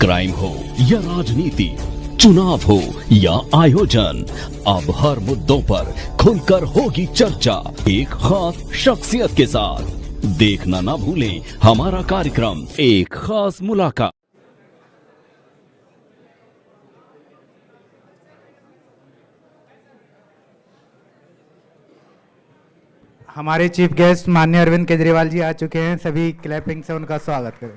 Crime हो या राजनीति, चुनाव हो या आयोजन, अब हर मुद्दों पर खुलकर होगी चर्चा एक खास शख्सियत के साथ। देखना ना भूलें हमारा कार्यक्रम एक खास मुलाकात। हमारे चीफ गेस्ट माननीय अरविंद केजरीवाल जी आ चुके हैं। सभी क्लैपिंग से उनका स्वागत करें।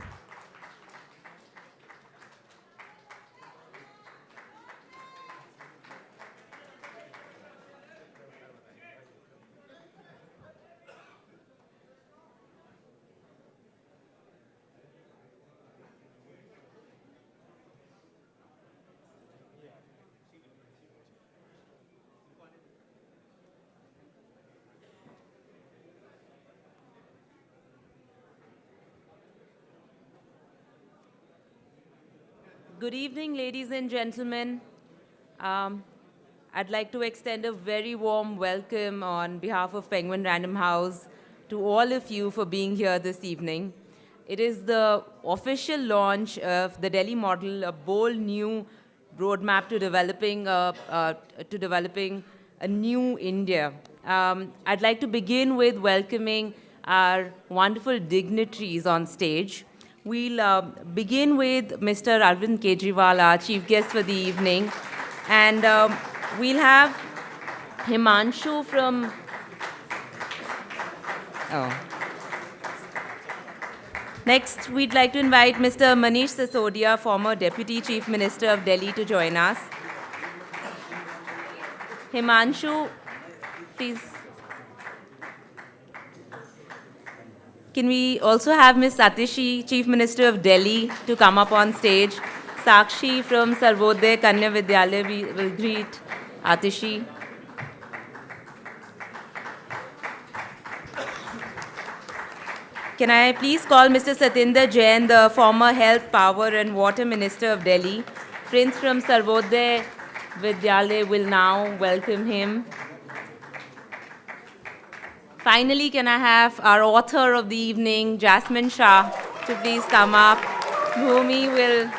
Good evening, ladies and gentlemen. I'd like to extend a very warm welcome on behalf of Penguin Random House to all of you for being here this evening. It is the official launch of the Delhi model, a bold new roadmap to developing a new India. I'd like to begin with welcoming our wonderful dignitaries on stage. We'll begin with Mr. Arvind Kejriwal, our chief guest for the evening. And we'll have Himanshu from... Next, we'd like to invite Mr. Manish Sisodia, former Deputy Chief Minister of Delhi, to join us. Himanshu, please. Can we also have Ms. Satishi, Chief Minister of Delhi, to come up on stage? Sakshi from Sarvodaya Kanya Vidyalaya will greet Atishi. Can I please call Mr. Satinder Jain, the former Health, Power and Water Minister of Delhi? Prince from Sarvodaya Vidyalaya will now welcome him. Finally, can I have our author of the evening, Jasmine Shah, to please come up. Bhumi will...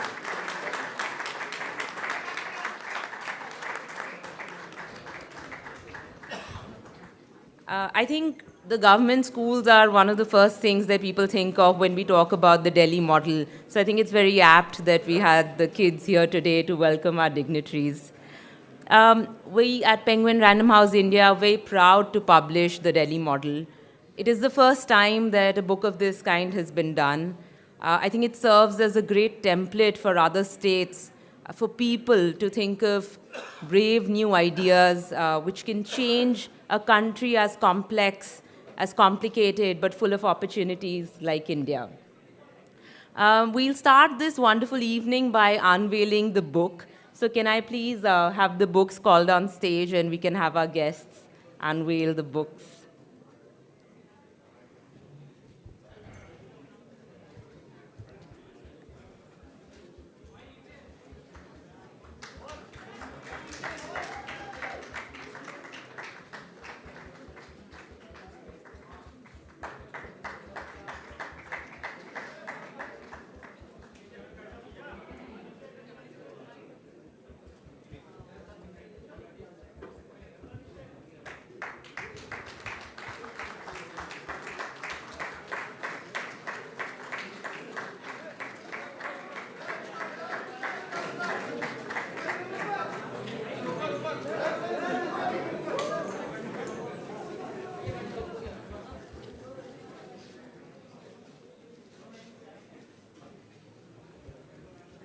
I think the government schools are one of the first things that people think of when we talk about the Delhi model. So I think it's very apt that we had the kids here today to welcome our dignitaries. We at Penguin Random House India are very proud to publish the Delhi model. It is the first time that a book of this kind has been done. I think it serves as a great template for other states, for people to think of brave new ideas which can change a country as complex, as complicated, but full of opportunities like India. We'll start this wonderful evening by unveiling the book. So can I please have the books called on stage and we can have our guests unveil the books.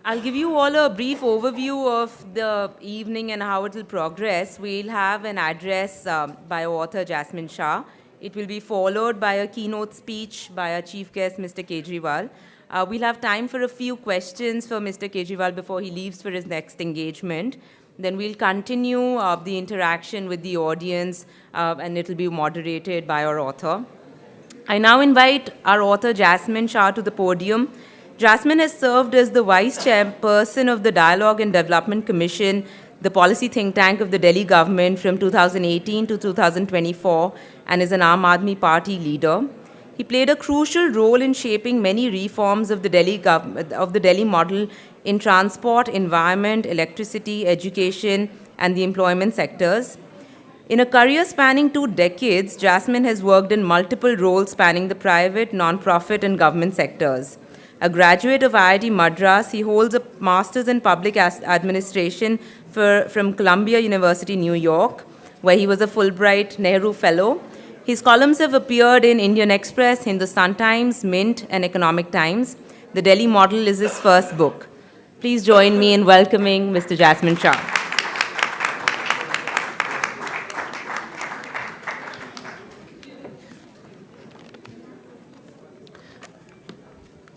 I'll give you all a brief overview of the evening and how it will progress. We'll have an address by author Jasmine Shah. It will be followed by a keynote speech by our chief guest, Mr. Kejriwal. We'll have time for a few questions for Mr. Kejriwal before he leaves for his next engagement. Then we'll continue the interaction with the audience, and it'll be moderated by our author. I now invite our author Jasmine Shah to the podium. Jasmine has served as the Vice Chairperson of the Dialogue and Development Commission, the policy think tank of the Delhi government from 2018 to 2024, and is an Aam Aadmi Party leader. He played a crucial role in shaping many reforms of the Delhi model, in transport, environment, electricity, education, and the employment sectors. In a career spanning 2 decades, Jasmine has worked in multiple roles spanning the private, non-profit, and government sectors. A graduate of IIT Madras, he holds a master's in public administration from Columbia University, New York, where he was a Fulbright Nehru Fellow. His columns have appeared in Indian Express, Hindustan Times, Mint, and Economic Times. The Delhi Model is his first book. Please join me in welcoming Mr. Jasmine Shah.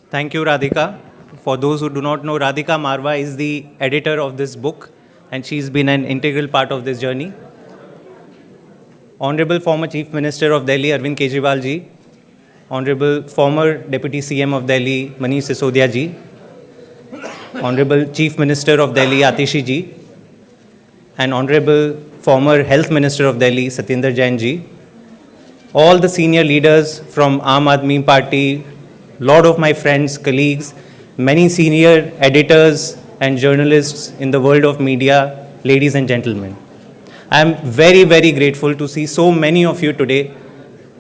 Thank you, Radhika. For those who do not know, Radhika Marwa is the editor of this book, and she's been an integral part of this journey. Honorable former Chief Minister of Delhi, Arvind Kejriwal ji, Honorable former Deputy CM of Delhi, Manish Sisodia ji, Honorable Chief Minister of Delhi, Atishi ji, and Honorable former Health Minister of Delhi, Satyendra Jain ji, all the senior leaders from Aam Aadmi Party, lot of my friends, colleagues, many senior editors and journalists in the world of media, ladies and gentlemen. I am very, very grateful to see so many of you today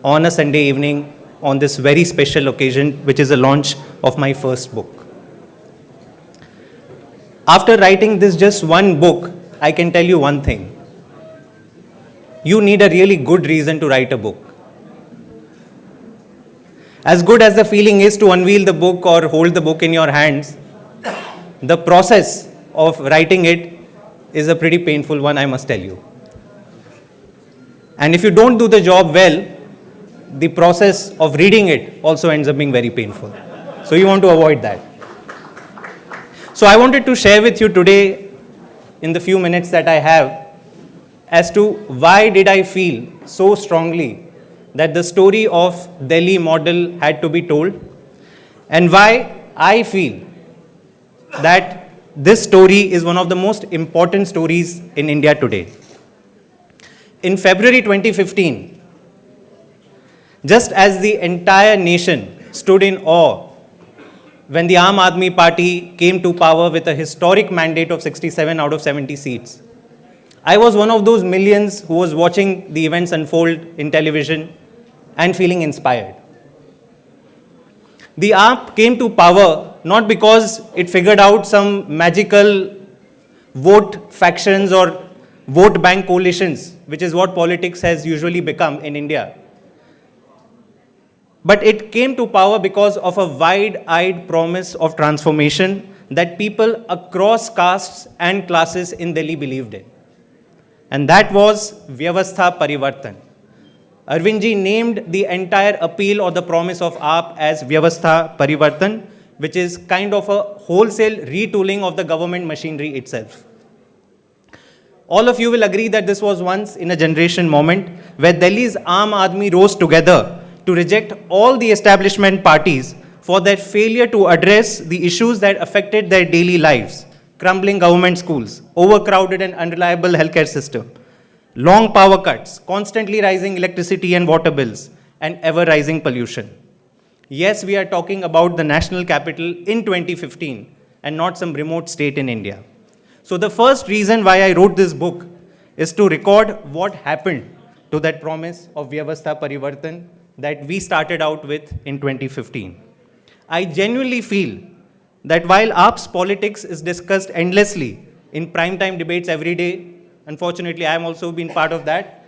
on a Sunday evening on this very special occasion, which is the launch of my first book. After writing this just one book, I can tell you one thing. You need a really good reason to write a book. As good as the feeling is to unveil the book or hold the book in your hands, the process of writing it is a pretty painful one, I must tell you. And if you don't do the job well, the process of reading it also ends up being very painful. So you want to avoid that. So I wanted to share with you today, in the few minutes that I have, as to why did I feel so strongly that the story of Delhi model had to be told, and why I feel that this story is one of the most important stories in India today. In February 2015, just as the entire nation stood in awe when the Aam Aadmi Party came to power with a historic mandate of 67 out of 70 seats, I was one of those millions who was watching the events unfold in television and feeling inspired. The AAP came to power not because it figured out some magical vote factions or vote bank coalitions, which is what politics has usually become in India. But it came to power because of a wide-eyed promise of transformation that people across castes and classes in Delhi believed in. And that was Vyavastha Parivartan. Arvind ji named the entire appeal or the promise of AAP as Vyavastha Parivartan, which is kind of a wholesale retooling of the government machinery itself. All of you will agree that this was once in a generation moment where Delhi's Aam Aadmi rose together to reject all the establishment parties for their failure to address the issues that affected their daily lives: crumbling government schools, overcrowded and unreliable healthcare system, long power cuts, constantly rising electricity and water bills, and ever-rising pollution. Yes, we are talking about the national capital in 2015 and not some remote state in India. So the first reason why I wrote this book is to record what happened to that promise of Vyavastha Parivartan that we started out with in 2015. I genuinely feel that while AAP's politics is discussed endlessly in primetime debates every day, unfortunately I am also been part of that,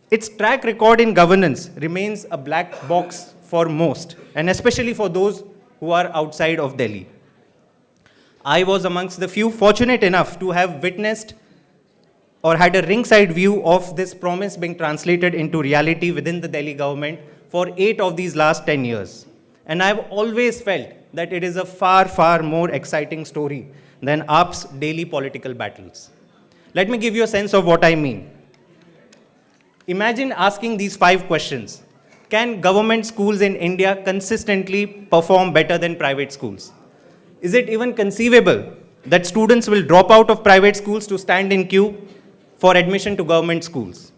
its track record in governance remains a black box for most, and especially for those who are outside of Delhi. I was amongst the few fortunate enough to have witnessed or had a ringside view of this promise being translated into reality within the Delhi government for 8 of these last 10 years. And I've always felt that it is a far, far more exciting story than AAP's daily political battles. Let me give you a sense of what I mean. Imagine asking these 5 questions. Can government schools in India consistently perform better than private schools? Is it even conceivable that students will drop out of private schools to stand in queue for admission to government schools?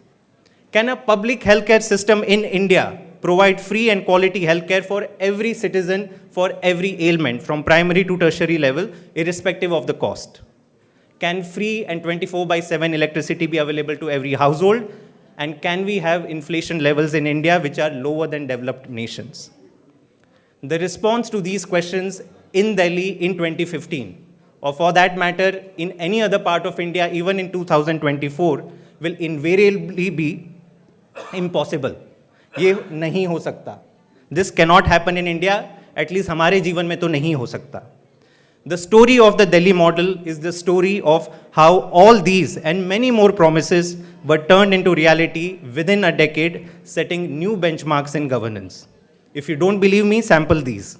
Can a public healthcare system in India provide free and quality healthcare for every citizen for every ailment from primary to tertiary level, irrespective of the cost? Can free and 24/7 electricity be available to every household? And can we have inflation levels in India which are lower than developed nations? The response to these questions in Delhi in 2015, or for that matter, in any other part of India, even in 2024, will invariably be impossible. ये नहीं हो सकता. This cannot happen in India, at least हमारे जीवन में तो नहीं हो सकता. The story of the Delhi model is the story of how all these and many more promises were turned into reality within a decade, setting new benchmarks in governance. If you don't believe me, sample these.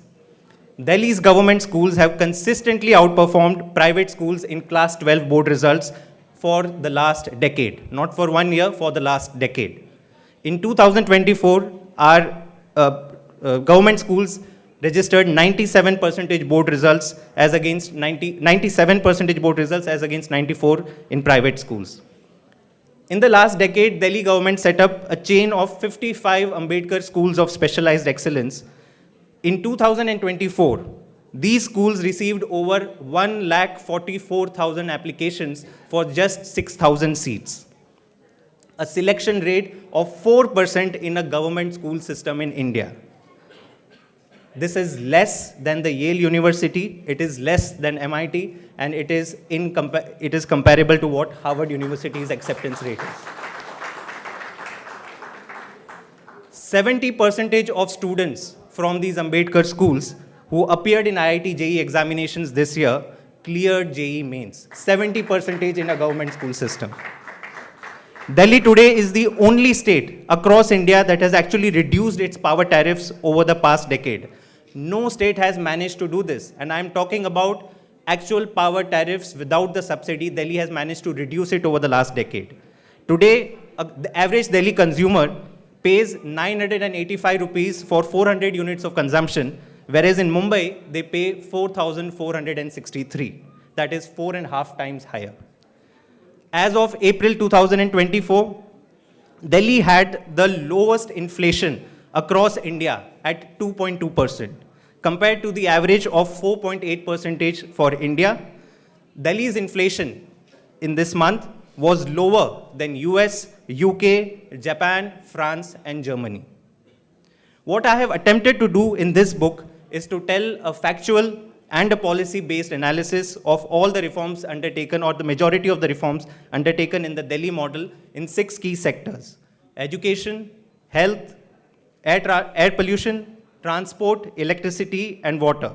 Delhi's government schools have consistently outperformed private schools in class 12 board results for the last decade. Not for 1 year, for the last decade. In 2024, our government schools registered 97% board results as against 97% board results as against 94 in private schools. In the last decade, Delhi government set up a chain of 55 Ambedkar schools of specialized excellence. In 2024, these schools received over 1,44,000 applications for just 6,000 seats. A selection rate of 4% in a government school system in India. This is less than the Yale University, it is less than MIT, and it is comparable to what Harvard University's acceptance rate is. 70% of students from these Ambedkar schools who appeared in IIT JEE examinations this year cleared JEE mains. 70% in a government school system. Delhi today is the only state across India that has actually reduced its power tariffs over the past decade. No state has managed to do this, and I'm talking about actual power tariffs without the subsidy. Delhi has managed to reduce it over the last decade. Today, the average Delhi consumer pays 985 rupees for 400 units of consumption, whereas in Mumbai, they pay 4,463. That is 4.5 times higher. As of April 2024, Delhi had the lowest inflation across India at 2.2%. Compared to the average of 4.8% for India, Delhi's inflation in this month was lower than US, UK, Japan, France, and Germany. What I have attempted to do in this book is to tell a factual and a policy-based analysis of all the reforms undertaken, or the majority of the reforms undertaken in the Delhi model in 6 key sectors: education, health, air pollution, transport, electricity, and water.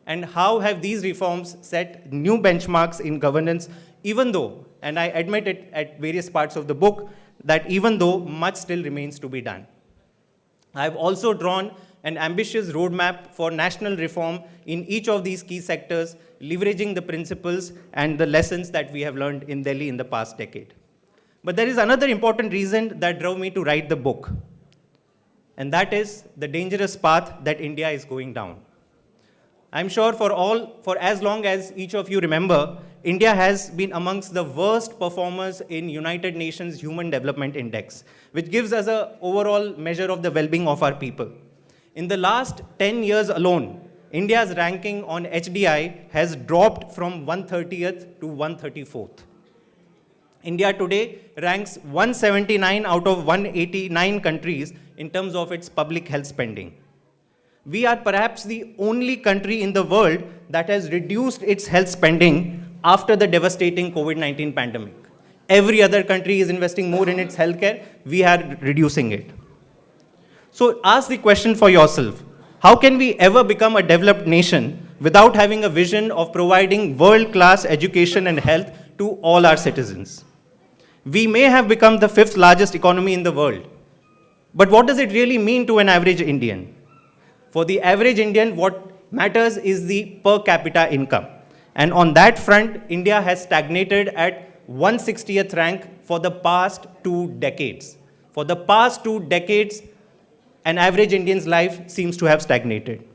And how have these reforms set new benchmarks in governance, even though, and I admit it at various parts of the book, that even though much still remains to be done. I've also drawn an ambitious roadmap for national reform in each of these key sectors, leveraging the principles and the lessons that we have learned in Delhi in the past decade. But there is another important reason that drove me to write the book, and that is the dangerous path that India is going down. I'm sure for as long as each of you remember, India has been amongst the worst performers in United Nations Human Development Index, which gives us an overall measure of the well-being of our people. In the last 10 years alone, India's ranking on HDI has dropped from 130th to 134th. India today ranks 179 out of 189 countries in terms of its public health spending. We are perhaps the only country in the world that has reduced its health spending after the devastating COVID-19 pandemic. Every other country is investing more in its healthcare. We are reducing it. So ask the question for yourself. How can we ever become a developed nation without having a vision of providing world-class education and health to all our citizens? We may have become the 5th largest economy in the world, but what does it really mean to an average Indian? For the average Indian, what matters is the per capita income. And on that front, India has stagnated at 160th rank for the past 2 decades. For the past 2 decades, an average Indian's life seems to have stagnated.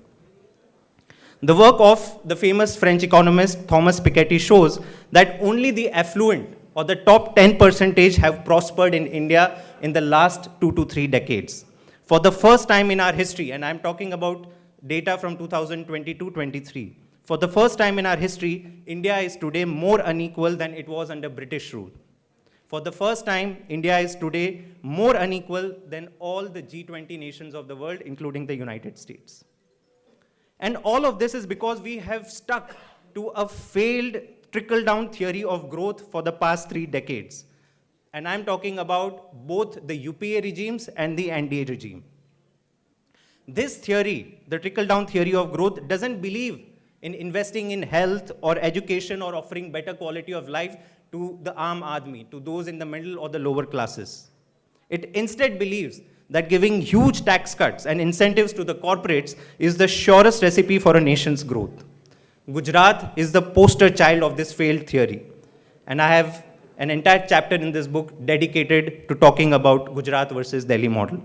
The work of the famous French economist Thomas Piketty shows that only the affluent, or the top 10%, have prospered in India in the last 2 to 3 decades. For the first time in our history, and I'm talking about data from 2022-23, for the first time in our history, India is today more unequal than it was under British rule. For the first time, India is today more unequal than all the G20 nations of the world, including the United States. And all of this is because we have stuck to a failed trickle-down theory of growth for the past 3 decades. And I'm talking about both the UPA regimes and the NDA regime. This theory, the trickle-down theory of growth, doesn't believe in investing in health or education or offering better quality of life to the Aam Aadmi, to those in the middle or the lower classes. It instead believes that giving huge tax cuts and incentives to the corporates is the surest recipe for a nation's growth. Gujarat is the poster child of this failed theory. And I have an entire chapter in this book dedicated to talking about Gujarat versus Delhi model.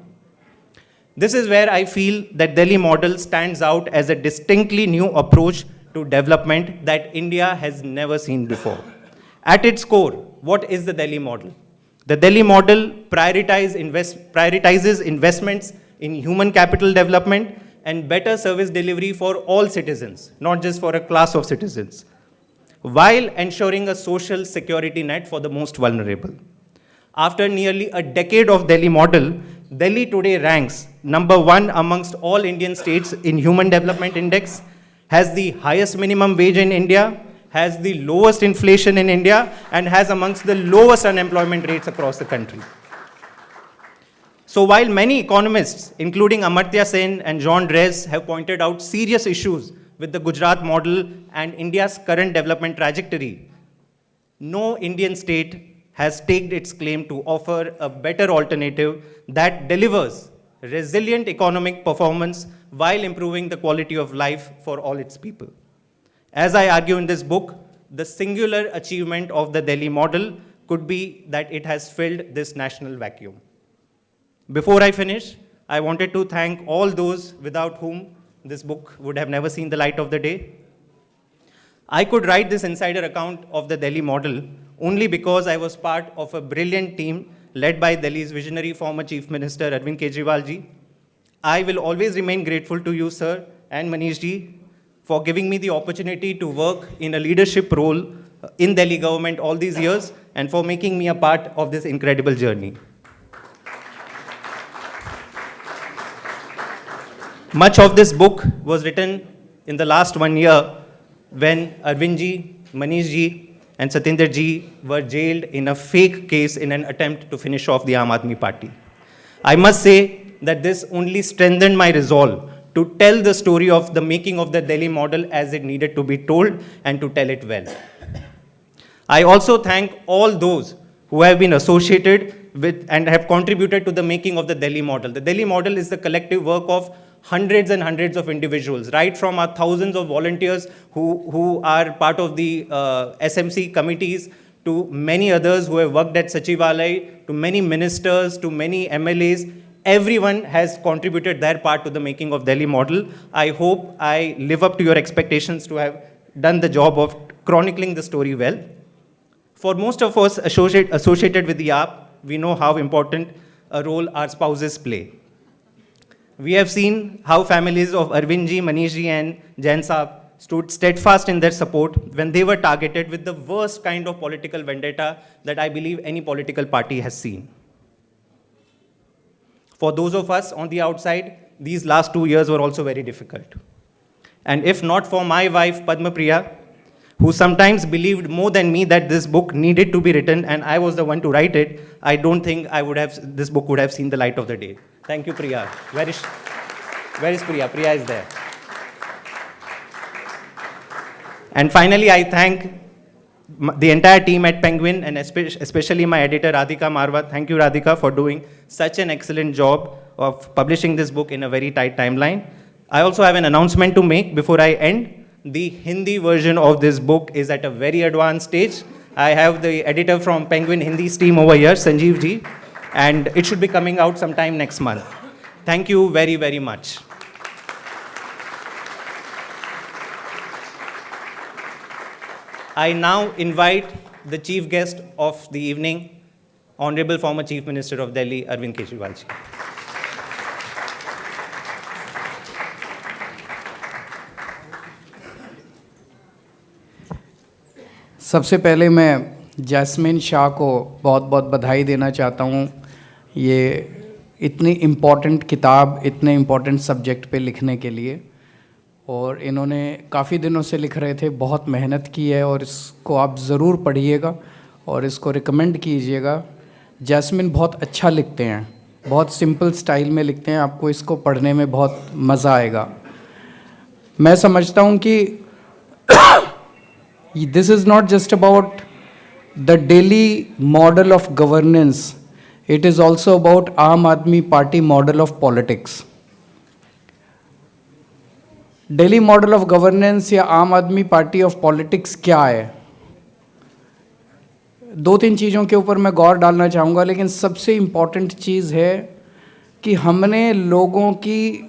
This is where I feel that Delhi model stands out as a distinctly new approach to development that India has never seen before. At its core, what is the Delhi model? The Delhi model prioritizes investments in human capital development and better service delivery for all citizens, not just for a class of citizens, while ensuring a social security net for the most vulnerable. After nearly a decade of Delhi model, Delhi today ranks #1 amongst all Indian states in Human Development Index, has the highest minimum wage in India, has the lowest inflation in India, and has amongst the lowest unemployment rates across the country. So while many economists, including Amartya Sen and John Dress, have pointed out serious issues with the Gujarat model and India's current development trajectory, no Indian state has staked its claim to offer a better alternative that delivers resilient economic performance while improving the quality of life for all its people. As I argue in this book, the singular achievement of the Delhi model could be that it has filled this national vacuum. Before I finish, I wanted to thank all those without whom this book would have never seen the light of the day. I could write this insider account of the Delhi model only because I was part of a brilliant team led by Delhi's visionary former Chief Minister Arvind Kejriwal ji. I will always remain grateful to you, sir, and Manish ji, for giving me the opportunity to work in a leadership role in Delhi government all these years and for making me a part of this incredible journey. Much of this book was written in the last 1 year when Arvind ji, Manish ji, and Satinder ji were jailed in a fake case in an attempt to finish off the Aam Aadmi Party. I must say that this only strengthened my resolve to tell the story of the making of the Delhi model as it needed to be told and to tell it well. I also thank all those who have been associated with and have contributed to the making of the Delhi model. The Delhi model is the collective work of hundreds and hundreds of individuals, right from our thousands of volunteers who are part of the SMC committees, to many others who have worked at Sachivalay, to many ministers, to many MLAs. Everyone has contributed their part to the making of Delhi model. I hope I live up to your expectations to have done the job of chronicling the story well. For most of us associated with the AAP, we know how important a role our spouses play. We have seen how families of Arvind ji, Manish ji, and Jain Saab stood steadfast in their support when they were targeted with the worst kind of political vendetta that I believe any political party has seen. For those of us on the outside, these last 2 years were also very difficult. And if not for my wife, Padma Priya, who sometimes believed more than me that this book needed to be written and I was the one to write it, I don't think this book would have seen the light of the day. Thank you, Priya. Where is Priya? Priya is there. And finally, I thank the entire team at Penguin and especially my editor, Radhika Marwa. Thank you, Radhika, for doing such an excellent job of publishing this book in a very tight timeline. I also have an announcement to make before I end. The Hindi version of this book is at a very advanced stage. I have the editor from Penguin Hindi's team over here, Sanjeev ji, and it should be coming out sometime next month. Thank you very, very much. I now invite the chief guest of the evening, Honorable former Chief Minister of Delhi, Arvind Kejriwal ji. सबसे पहले मैं jasmine Shah को बहुत बहुत बधाई देना चाहता हूँ। ये इतनी इम्पॉर्टेंट किताब इतने इम्पॉर्टेंट सब्जेक्ट पे लिखने के लिए, और इन्होंने काफ़ी दिनों से लिख रहे थे, बहुत मेहनत की है, और इसको आप ज़रूर पढ़िएगा और इसको रिकमेंड कीजिएगा। जैस्मिन बहुत अच्छा लिखते हैं, बहुत सिंपल स्टाइल में लिखते हैं, आपको इसको पढ़ने में बहुत मज़ा आएगा। मैं समझता हूँ कि this is not just about the daily model of governance, it is also about आम आदमी party model of politics. Daily model of governance या आम आदमी पार्टी ऑफ पॉलिटिक्स क्या है? दो तीन चीज़ों के ऊपर मैं गौर डालना चाहूँगा, लेकिन सबसे इम्पॉर्टेंट चीज़ है कि हमने लोगों की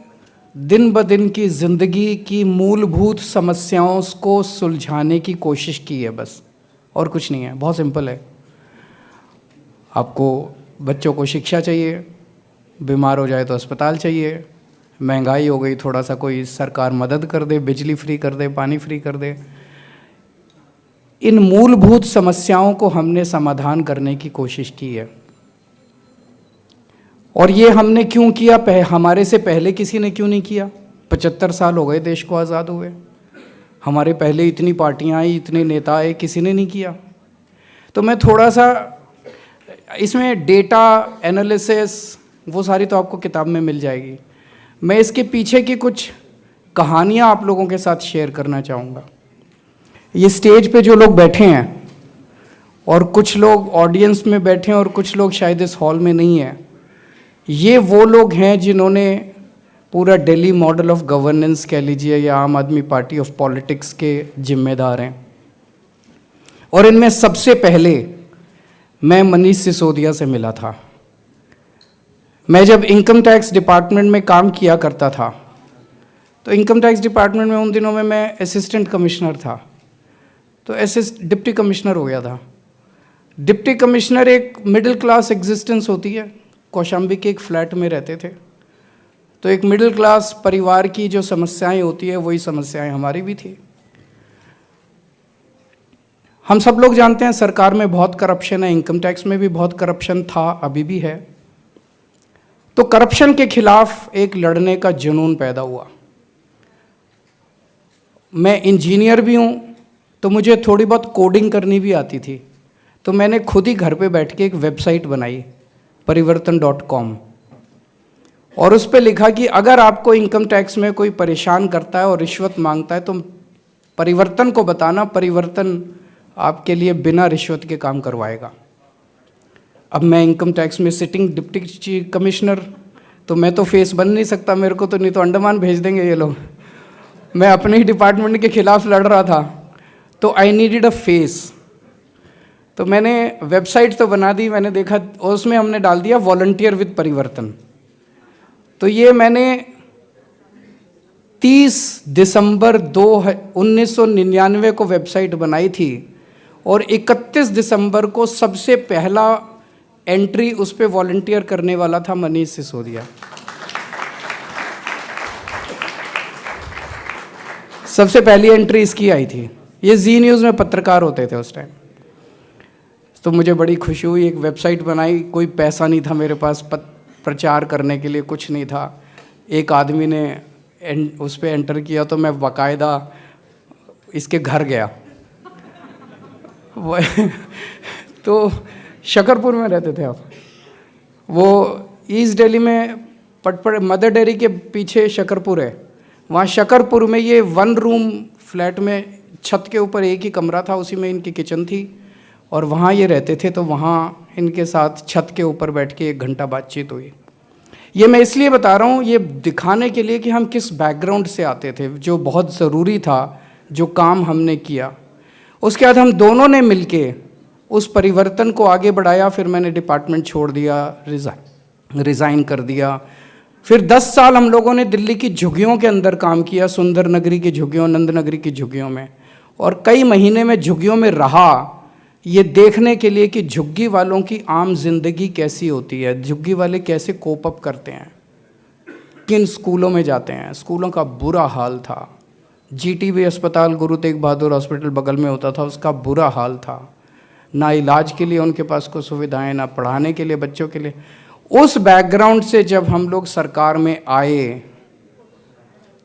दिन ब दिन की ज़िंदगी की मूलभूत समस्याओं को सुलझाने की कोशिश की है, बस, और कुछ नहीं है। बहुत सिंपल है। आपको बच्चों को शिक्षा चाहिए, बीमार हो जाए तो अस्पताल चाहिए, महंगाई हो गई थोड़ा सा कोई सरकार मदद कर दे, बिजली फ्री कर दे, पानी फ्री कर दे। इन मूलभूत समस्याओं को हमने समाधान करने की कोशिश की है, और ये हमने क्यों किया? हमारे से पहले किसी ने क्यों नहीं किया? 75 साल हो गए देश को आज़ाद हुए, हमारे पहले इतनी पार्टियां आई, इतने नेता आए, किसी ने नहीं किया। तो मैं थोड़ा सा इसमें डेटा एनालिसिस वो सारी तो आपको किताब में मिल जाएगी। मैं इसके पीछे की कुछ कहानियां आप लोगों के साथ शेयर करना चाहूँगा। ये स्टेज पे जो लोग बैठे हैं, और कुछ लोग ऑडियंस में बैठे हैं और कुछ लोग शायद इस हॉल में नहीं हैं, ये वो लोग हैं जिन्होंने पूरा दिल्ली मॉडल ऑफ गवर्नेंस कह लीजिए या आम आदमी पार्टी ऑफ पॉलिटिक्स के जिम्मेदार हैं। और इनमें सबसे पहले मैं मनीष सिसोदिया से मिला था। मैं जब इनकम टैक्स डिपार्टमेंट में काम किया करता था, तो इनकम टैक्स डिपार्टमेंट में उन दिनों में मैं असिस्टेंट कमिश्नर था, तो डिप्टी कमिश्नर हो गया था। डिप्टी कमिश्नर एक मिडिल क्लास एग्जिस्टेंस होती है। कौशाम्बी के एक फ्लैट में रहते थे, तो एक मिडिल क्लास परिवार की जो समस्याएं होती है वही समस्याएं हमारी भी थी। हम सब लोग जानते हैं सरकार में बहुत करप्शन है, इनकम टैक्स में भी बहुत करप्शन था, अभी भी है। तो करप्शन के खिलाफ एक लड़ने का जुनून पैदा हुआ। मैं इंजीनियर भी हूँ, तो मुझे थोड़ी बहुत कोडिंग करनी भी आती थी, तो मैंने खुद ही घर पे बैठ के एक वेबसाइट बनाई, परिवर्तन.com, और उस पर लिखा कि अगर आपको इनकम टैक्स में कोई परेशान करता है और रिश्वत मांगता है तो परिवर्तन को बताना, परिवर्तन आपके लिए बिना रिश्वत के काम करवाएगा। अब मैं इनकम टैक्स में सिटिंग डिप्टी कमिश्नर, तो मैं तो फेस बन नहीं सकता मेरे को, तो नहीं तो अंडमान भेज देंगे ये लोग। मैं अपने ही डिपार्टमेंट के खिलाफ लड़ रहा था, तो आई नीडेड अ फेस। तो मैंने वेबसाइट तो बना दी, मैंने देखा, और उसमें हमने डाल दिया वॉलंटियर विद परिवर्तन। तो ये मैंने 30 दिसंबर 1999 को वेबसाइट बनाई थी, और 31 दिसंबर को सबसे पहला एंट्री उस पर वॉलंटियर करने वाला था मनीष सिसोदिया। सबसे पहली एंट्री इसकी आई थी। ये जी न्यूज़ में पत्रकार होते थे उस टाइम। तो मुझे बड़ी खुशी हुई, एक वेबसाइट बनाई, कोई पैसा नहीं था मेरे पास प्रचार करने के लिए, कुछ नहीं था। एक आदमी ने उस पर एंटर किया, तो मैं बाकायदा इसके घर गया। तो शकरपुर में रहते थे आप, वो ईस्ट दिल्ली में पटपड़ मदर डेयरी के पीछे शकरपुर है। वहाँ शकरपुर में ये 1 रूम फ्लैट में छत के ऊपर एक ही कमरा था, उसी में इनकी किचन थी, और वहाँ ये रहते थे। तो वहाँ इनके साथ छत के ऊपर बैठ के 1 घंटा बातचीत हुई। ये मैं इसलिए बता रहा हूँ, ये दिखाने के लिए कि हम किस बैकग्राउंड से आते थे, जो बहुत ज़रूरी था, जो काम हमने किया। उसके बाद हम दोनों ने मिलके उस परिवर्तन को आगे बढ़ाया। फिर मैंने डिपार्टमेंट छोड़ दिया, रिज़ाइन कर दिया। फिर 10 साल हम लोगों ने दिल्ली की झुग्गियों के अंदर काम किया, सुंदर नगरी की झुग्गियों, नंद नगरी की झुग्गियों में, और कई महीने में झुग्गियों में रहा, ये देखने के लिए कि झुग्गी वालों की आम जिंदगी कैसी होती है, झुग्गी वाले कैसे कोप अप करते हैं, किन स्कूलों में जाते हैं। स्कूलों का बुरा हाल था, GTB अस्पताल गुरु तेग बहादुर हॉस्पिटल बगल में होता था, उसका बुरा हाल था। ना इलाज के लिए उनके पास कोई सुविधाएं, ना पढ़ाने के लिए बच्चों के लिए। उस बैकग्राउंड से जब हम लोग सरकार में आए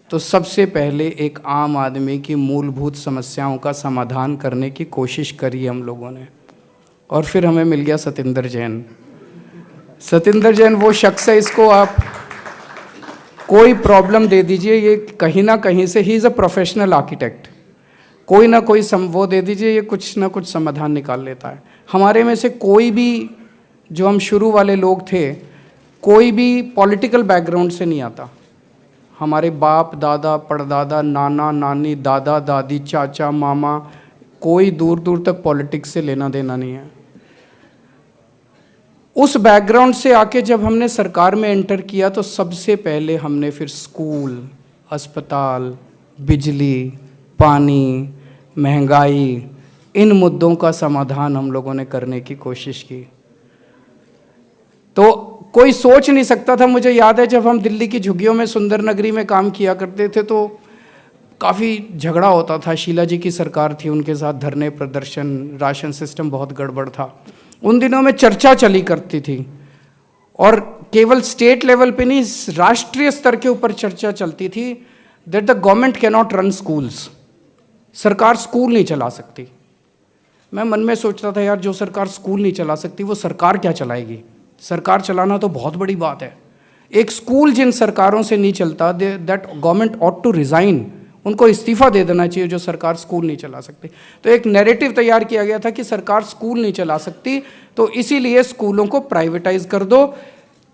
तो सबसे पहले एक आम आदमी की मूलभूत समस्याओं का समाधान करने की कोशिश करी हम लोगों ने। और फिर हमें मिल गया सतिंदर जैन। सतिंदर जैन वो शख्स है, इसको आप कोई प्रॉब्लम दे दीजिए, ये कहीं ना कहीं से, he is a professional architect, कोई ना कोई वो दे दीजिए, ये कुछ ना कुछ समाधान निकाल लेता है। हमारे में से कोई भी, जो हम शुरू वाले लोग थे, कोई भी पॉलिटिकल बैकग्राउंड से नहीं आता। हमारे बाप दादा परदादा नाना नानी दादा दादी चाचा मामा, कोई दूर दूर तक पॉलिटिक्स से लेना देना नहीं है। उस बैकग्राउंड से आके जब हमने सरकार में एंटर किया तो सबसे पहले हमने फिर स्कूल, अस्पताल, बिजली, पानी, महंगाई, इन मुद्दों का समाधान हम लोगों ने करने की कोशिश की। तो कोई सोच नहीं सकता था। मुझे याद है जब हम दिल्ली की झुग्गियों में सुंदर नगरी में काम किया करते थे तो काफ़ी झगड़ा होता था। शीला जी की सरकार थी, उनके साथ धरने प्रदर्शन, राशन सिस्टम बहुत गड़बड़ था। उन दिनों में चर्चा चली करती थी, और केवल स्टेट लेवल पे नहीं, राष्ट्रीय स्तर के ऊपर चर्चा चलती थी that the government can not run schools. सरकार स्कूल नहीं चला सकती। मैं मन में सोचता था, यार जो सरकार स्कूल नहीं चला सकती वो सरकार क्या चलाएगी? सरकार चलाना तो बहुत बड़ी बात है। एक स्कूल जिन सरकारों से नहीं चलता, that government ought to resign, उनको इस्तीफा दे देना चाहिए जो सरकार स्कूल नहीं चला सकती। तो एक नैरेटिव तैयार किया गया था कि सरकार स्कूल नहीं चला सकती, तो इसीलिए स्कूलों को प्राइवेटाइज कर दो,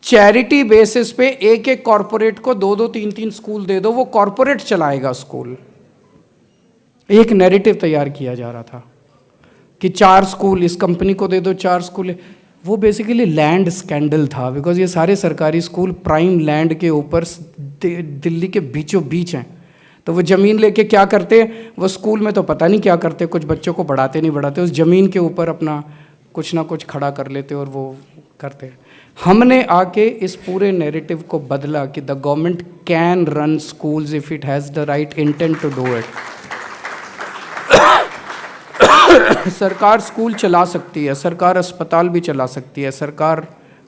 चैरिटी बेसिस पे एक एक कॉरपोरेट को 2-2 3-3 स्कूल दे दो, वो कॉरपोरेट चलाएगा स्कूल। एक नैरेटिव तैयार किया जा रहा था कि 4 स्कूल इस कंपनी को दे दो, 4 स्कूल। वो बेसिकली लैंड स्कैंडल था, बिकॉज ये सारे सरकारी स्कूल प्राइम लैंड के ऊपर दिल्ली के बीचों बीच हैं। तो वो ज़मीन लेके क्या करते, वो स्कूल में तो पता नहीं क्या करते, कुछ बच्चों को बढ़ाते नहीं बढ़ाते, उस ज़मीन के ऊपर अपना कुछ ना कुछ खड़ा कर लेते और वो करते। हमने आके इस पूरे नैरेटिव को बदला कि the government can run schools if it has the right intent to do it. सरकार स्कूल चला सकती है, सरकार अस्पताल भी चला सकती है, सरकार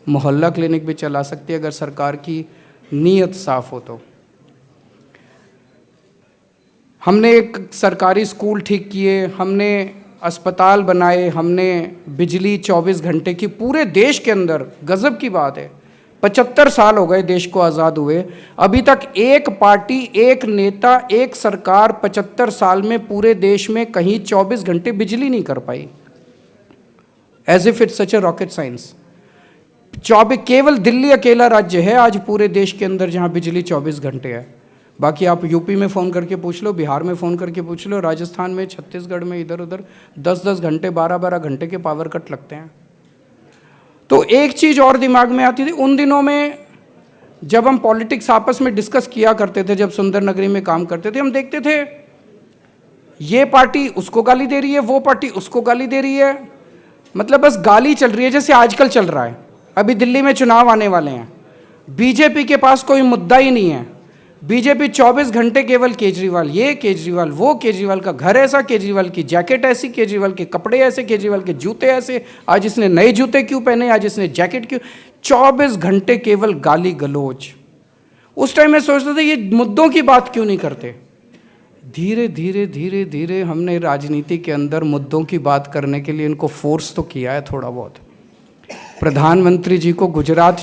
मोहल्ला क्लिनिक भी चला सकती है, अगर सरकार की नीयत साफ हो तो। हमने एक सरकारी स्कूल ठीक किए, हमने अस्पताल बनाए, हमने बिजली 24 घंटे की पूरे देश के अंदर। गज़ब की बात है, 75 साल हो गए देश को आज़ाद हुए, अभी तक एक पार्टी, एक नेता, एक सरकार 75 साल में पूरे देश में कहीं 24 घंटे बिजली नहीं कर पाई। As if it's such a rocket science. केवल दिल्ली अकेला राज्य है आज पूरे देश के अंदर जहां बिजली 24 घंटे है। बाकी आप यूपी में फ़ोन करके पूछ लो, बिहार में फ़ोन करके पूछ लो, राजस्थान में, छत्तीसगढ़ में, इधर उधर 10-10 घंटे, 12-12 घंटे के पावर कट लगते हैं। तो एक चीज़ और दिमाग में आती थी उन दिनों में, जब हम पॉलिटिक्स आपस में डिस्कस किया करते थे, जब सुंदर नगरी में काम करते थे, हम देखते थे ये पार्टी उसको गाली दे रही है, वो पार्टी उसको गाली दे रही है, मतलब बस गाली चल रही है जैसे आजकल चल रहा है। अभी दिल्ली में चुनाव आने वाले हैं, बीजेपी के पास कोई मुद्दा ही नहीं है। बीजेपी 24 घंटे केवल केजरीवाल ये, केजरीवाल वो, केजरीवाल का घर ऐसा, केजरीवाल की जैकेट ऐसी, केजरीवाल के कपड़े ऐसे, केजरीवाल के जूते ऐसे, आज इसने नए जूते क्यों पहने, आज इसने जैकेट क्यों, 24 घंटे केवल गाली गलोच। उस टाइम में सोचता था ये मुद्दों की बात क्यों नहीं करते। धीरे धीरे धीरे धीरे हमने राजनीति के अंदर मुद्दों की बात करने के लिए इनको फोर्स तो किया है थोड़ा बहुत। प्रधानमंत्री जी को गुजरात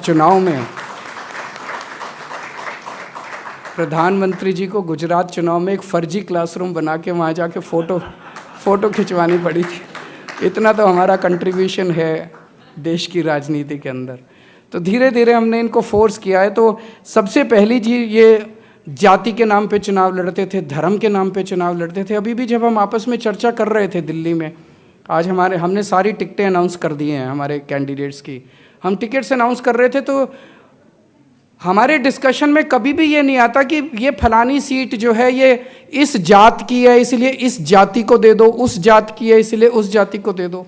चुनाव में एक फर्जी क्लासरूम बना के वहाँ जाके फ़ोटो खिंचवानी पड़ी थी। इतना तो हमारा कंट्रीब्यूशन है देश की राजनीति के अंदर। तो धीरे धीरे हमने इनको फोर्स किया है। तो सबसे पहली चीज़, ये जाति के नाम पे चुनाव लड़ते थे, धर्म के नाम पे चुनाव लड़ते थे। अभी भी जब हम आपस में चर्चा कर रहे थे दिल्ली में, आज हमने सारी टिकटें अनाउंस कर दी हैं हमारे कैंडिडेट्स की, हम टिकट्स अनाउंस कर रहे थे, तो हमारे डिस्कशन में कभी भी ये नहीं आता कि ये फलानी सीट जो है ये इस जात की है इसलिए इस जाति को दे दो, उस जात की है इसलिए उस जाति को दे दो।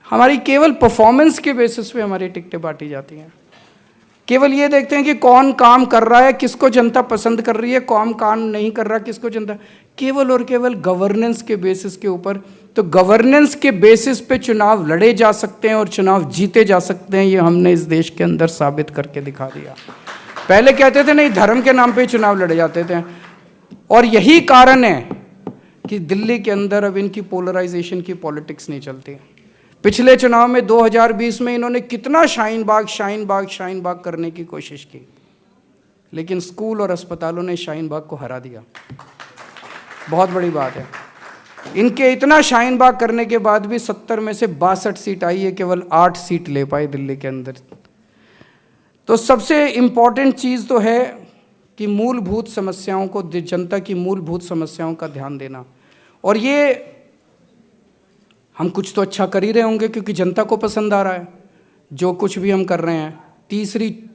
हमारी केवल परफॉर्मेंस के बेसिस पे हमारी टिकटें बांटी जाती हैं। केवल ये देखते हैं कि कौन काम कर रहा है, किसको जनता पसंद कर रही है, कौन काम नहीं कर रहा, किसको जनता, केवल और केवल गवर्नेंस के बेसिस के ऊपर। तो गवर्नेंस के बेसिस पे चुनाव लड़े जा सकते हैं और चुनाव जीते जा सकते हैं, ये हमने इस देश के अंदर साबित करके दिखा दिया। पहले कहते थे नहीं, धर्म के नाम पे चुनाव लड़े जाते थे, और यही कारण है कि दिल्ली के अंदर अब इनकी पोलराइजेशन की पॉलिटिक्स नहीं चलती। पिछले चुनाव में 2020 में इन्होंने कितना शाहीन बाग करने की कोशिश की, लेकिन स्कूल और अस्पतालों ने शाहीन बाग को हरा दिया। बहुत बड़ी बात है। इनके इतना शाहीन बाग करने के बाद भी 70 में से 62 सीट आई है, केवल 8 सीट ले पाए दिल्ली के अंदर। तो सबसे इम्पॉर्टेंट चीज़ तो है कि मूलभूत समस्याओं को, जनता की मूलभूत समस्याओं का ध्यान देना। और ये हम कुछ तो अच्छा कर ही रहे होंगे क्योंकि जनता को पसंद आ रहा है जो कुछ भी हम कर रहे हैं।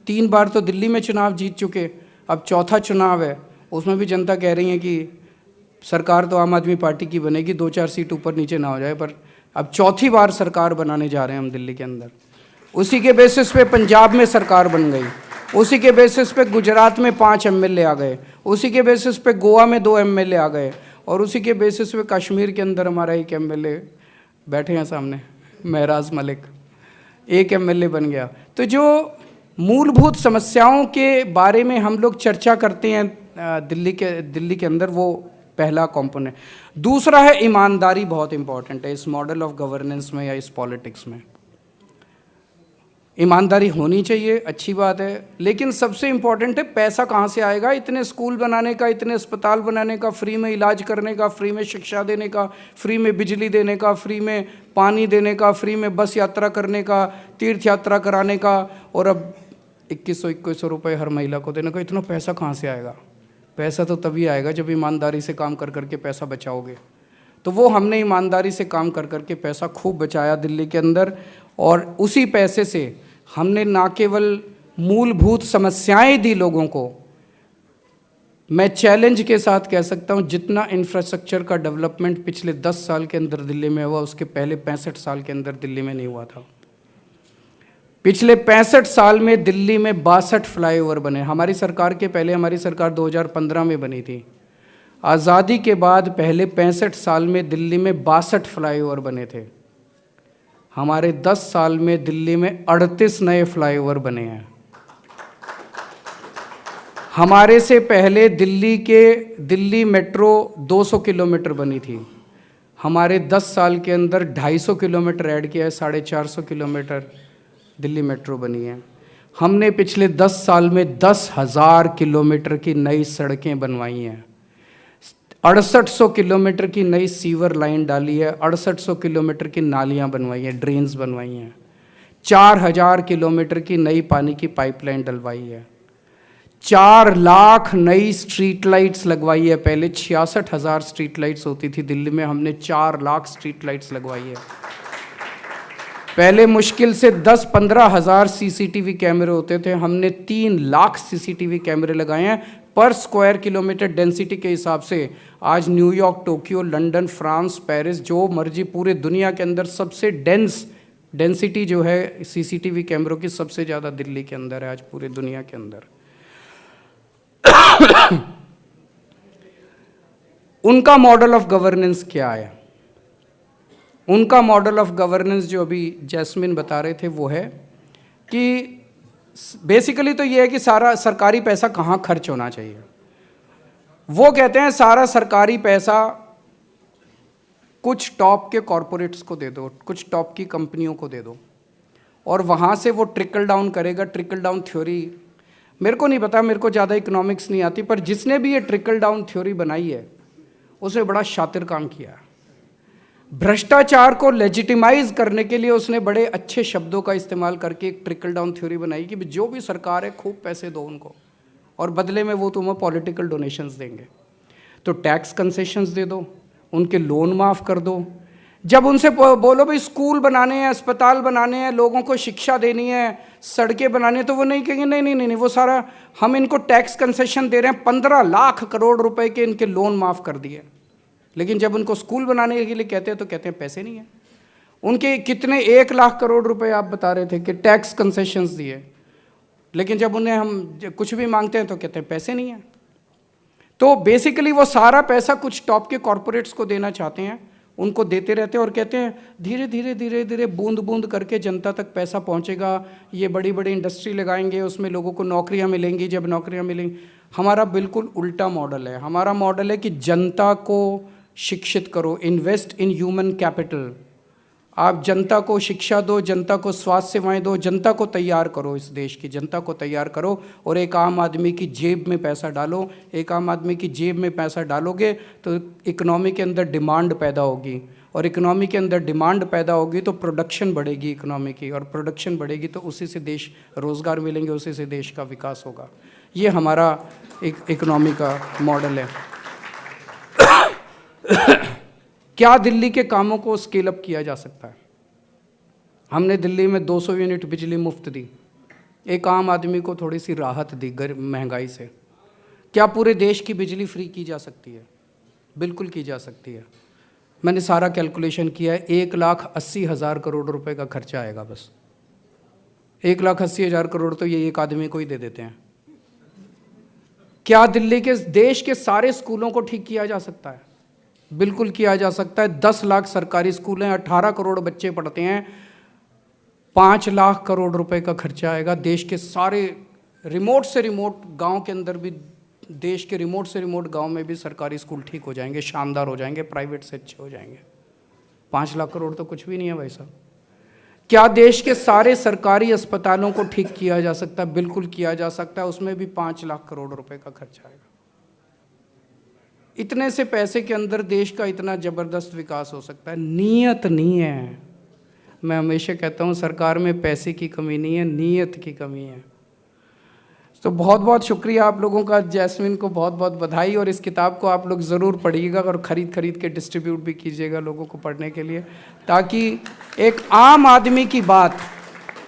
3 बार तो दिल्ली में चुनाव जीत चुके, अब चौथा चुनाव है, उसमें भी जनता कह रही है कि सरकार तो आम आदमी पार्टी की बनेगी, 2-4 सीट ऊपर नीचे ना हो जाए, पर अब चौथी बार सरकार बनाने जा रहे हैं हम दिल्ली के अंदर। उसी के बेसिस पे पंजाब में सरकार बन गई, उसी के बेसिस पे गुजरात में 5 एमएलए आ गए, उसी के बेसिस पे गोवा में 2 एमएलए आ गए, और उसी के बेसिस पे कश्मीर के अंदर हमारा 1 एमएलए बैठे हैं सामने, महराज मलिक, 1 एमएलए बन गया। तो जो मूलभूत समस्याओं के बारे में हम लोग चर्चा करते हैं दिल्ली के अंदर, वो पहला कंपोनेंट। दूसरा है ईमानदारी, बहुत इंपॉर्टेंट है इस मॉडल ऑफ गवर्नेंस में या इस पॉलिटिक्स में। ईमानदारी होनी चाहिए, अच्छी बात है, लेकिन सबसे इम्पॉर्टेंट है पैसा कहाँ से आएगा। इतने स्कूल बनाने का, इतने अस्पताल बनाने का, फ्री में इलाज करने का, फ्री में शिक्षा देने का, फ्री में बिजली देने का, फ्री में पानी देने का, फ्री में बस यात्रा करने का, तीर्थ यात्रा कराने का, और अब 2100 रुपये हर महिला को देने का। इतना पैसा कहाँ से आएगा? पैसा तो तभी आएगा जब ईमानदारी से काम कर करके पैसा बचाओगे। तो वो हमने ईमानदारी से काम कर करके पैसा खूब बचाया दिल्ली के अंदर, और उसी पैसे से हमने ना केवल मूलभूत समस्याएं दी लोगों को, मैं चैलेंज के साथ कह सकता हूं जितना इंफ्रास्ट्रक्चर का डेवलपमेंट पिछले 10 साल के अंदर दिल्ली में हुआ, उसके पहले 65 साल के अंदर दिल्ली में नहीं हुआ था। पिछले 65 साल में दिल्ली में 62 फ्लाईओवर बने। हमारी सरकार के पहले, हमारी सरकार 2015 में बनी थी। आज़ादी के बाद पहले 65 साल में दिल्ली में 62 फ्लाईओवर बने थे। हमारे 10 साल में दिल्ली में 38 नए फ्लाईओवर बने हैं। हमारे से पहले दिल्ली मेट्रो 200 किलोमीटर बनी थी। हमारे 10 साल के अंदर 250 किलोमीटर ऐड किया है, 450 किलोमीटर दिल्ली मेट्रो बनी है। हमने पिछले 10 साल में 10,000 किलोमीटर की नई सड़कें बनवाई हैं, 6800 किलोमीटर की नई सीवर लाइन डाली है, 6800 किलोमीटर की नालियां बनवाई हैं, ड्रेन्स बनवाई हैं, 4000 किलोमीटर की नई पानी की पाइपलाइन डलवाई है, 4 लाख नई स्ट्रीट लाइट्स लगवाई है। पहले 66,000 स्ट्रीट लाइट्स होती थी दिल्ली में, हमने 4 लाख स्ट्रीट लाइट्स लगवाई है। पहले मुश्किल से 10-15 हज़ार सीसीटीवी कैमरे होते थे, हमने 3 लाख सीसीटीवी कैमरे लगाए हैं। पर स्क्वायर किलोमीटर डेंसिटी के हिसाब से आज New York, Tokyo, London, France, Paris, जो मर्जी पूरे दुनिया के अंदर सबसे डेंसिटी जो है सीसीटीवी कैमरों की सबसे ज़्यादा दिल्ली के अंदर है आज पूरे दुनिया के अंदर। उनका मॉडल ऑफ गवर्नेंस क्या है? उनका मॉडल ऑफ गवर्नेंस जो अभी जैस्मिन बता रहे थे वो है कि बेसिकली तो ये है कि सारा सरकारी पैसा कहाँ खर्च होना चाहिए। वो कहते हैं सारा सरकारी पैसा कुछ टॉप के कॉरपोरेट्स को दे दो, कुछ टॉप की कंपनियों को दे दो, और वहाँ से वो ट्रिकल डाउन करेगा। ट्रिकल डाउन थ्योरी मेरे को नहीं पता, मेरे को ज़्यादा इकोनॉमिक्स नहीं आती, पर जिसने भी ये ट्रिकल डाउन थ्योरी बनाई है उसने बड़ा शातिर काम किया। भ्रष्टाचार को लेजिटिमाइज करने के लिए उसने बड़े अच्छे शब्दों का इस्तेमाल करके एक ट्रिकल डाउन थ्योरी बनाई कि जो भी सरकार है खूब पैसे दो उनको, और बदले में वो तुम्हें पॉलिटिकल डोनेशंस देंगे। तो टैक्स कंसेशंस दे दो, उनके लोन माफ़ कर दो। जब उनसे बोलो भाई स्कूल बनाने हैं, अस्पताल बनाने हैं, लोगों को शिक्षा देनी है, सड़कें बनानी है, तो वो नहीं कहेंगे नहीं नहीं नहीं, वो सारा हम इनको टैक्स कंसेशन दे रहे हैं, 15 लाख करोड़ रुपए के इनके लोन माफ़ कर दिए। लेकिन जब उनको स्कूल बनाने के लिए कहते हैं तो कहते हैं पैसे नहीं है। उनके कितने 1 लाख करोड़ रुपए आप बता रहे थे कि टैक्स कंसेशंस दिए, लेकिन जब उन्हें हम कुछ भी मांगते हैं तो कहते हैं पैसे नहीं हैं। तो बेसिकली वो सारा पैसा कुछ टॉप के कॉरपोरेट्स को देना चाहते हैं, उनको देते रहते हैं और कहते हैं धीरे धीरे धीरे धीरे बूंद बूंद करके जनता तक पैसा पहुंचेगा, ये बड़ी बड़ी इंडस्ट्री लगाएंगे, उसमें लोगों को नौकरियां मिलेंगी, जब नौकरियां मिलेंगी। हमारा बिल्कुल उल्टा मॉडल है। हमारा मॉडल है कि जनता को शिक्षित करो, इन्वेस्ट इन ह्यूमन कैपिटल। आप जनता को शिक्षा दो, जनता को स्वास्थ्य सेवाएं दो, जनता को तैयार करो, इस देश की जनता को तैयार करो और एक आम आदमी की जेब में पैसा डालो। एक आम आदमी की जेब में पैसा डालोगे तो इकोनॉमी के अंदर डिमांड पैदा होगी और इकोनॉमी के अंदर डिमांड पैदा होगी तो प्रोडक्शन बढ़ेगी इकोनॉमी की, और प्रोडक्शन बढ़ेगी तो उसी से देश रोज़गार मिलेंगे, उसी से देश का विकास होगा। ये हमारा एक इकोनॉमी का मॉडल है। क्या दिल्ली के कामों को स्केल अप किया जा सकता है? हमने दिल्ली में 200 यूनिट बिजली मुफ्त दी, एक आम आदमी को थोड़ी सी राहत दी महंगाई से। क्या पूरे देश की बिजली फ्री की जा सकती है? बिल्कुल की जा सकती है। मैंने सारा कैलकुलेशन किया है, 1,80,000 करोड़ रुपए का खर्चा आएगा बस। 1,80,000 करोड़ तो ये एक आदमी को ही दे देते हैं। क्या दिल्ली के देश के सारे स्कूलों को ठीक किया जा सकता है? बिल्कुल किया जा सकता है। 10 लाख सरकारी स्कूल हैं, 18 करोड़ बच्चे पढ़ते हैं, 5 लाख करोड़ रुपए का खर्चा आएगा। देश के सारे रिमोट से रिमोट गांव के अंदर भी, देश के रिमोट से रिमोट गांव में भी सरकारी स्कूल ठीक हो जाएंगे, शानदार हो जाएंगे, प्राइवेट से अच्छे हो जाएंगे। 5 लाख करोड़ तो कुछ भी नहीं है भाई साहब। क्या देश के सारे सरकारी अस्पतालों को ठीक किया जा सकता है? बिल्कुल किया जा सकता है, उसमें भी 5 लाख करोड़ रुपए का खर्चा आएगा। इतने से पैसे के अंदर देश का इतना ज़बरदस्त विकास हो सकता है। नीयत नहीं है। मैं हमेशा कहता हूँ सरकार में पैसे की कमी नहीं है, नीयत की कमी है। तो बहुत बहुत शुक्रिया आप लोगों का, जैस्मिन को बहुत बहुत बधाई, और इस किताब को आप लोग ज़रूर पढ़िएगा और ख़रीद के डिस्ट्रीब्यूट भी कीजिएगा लोगों को पढ़ने के लिए, ताकि एक आम आदमी की बात,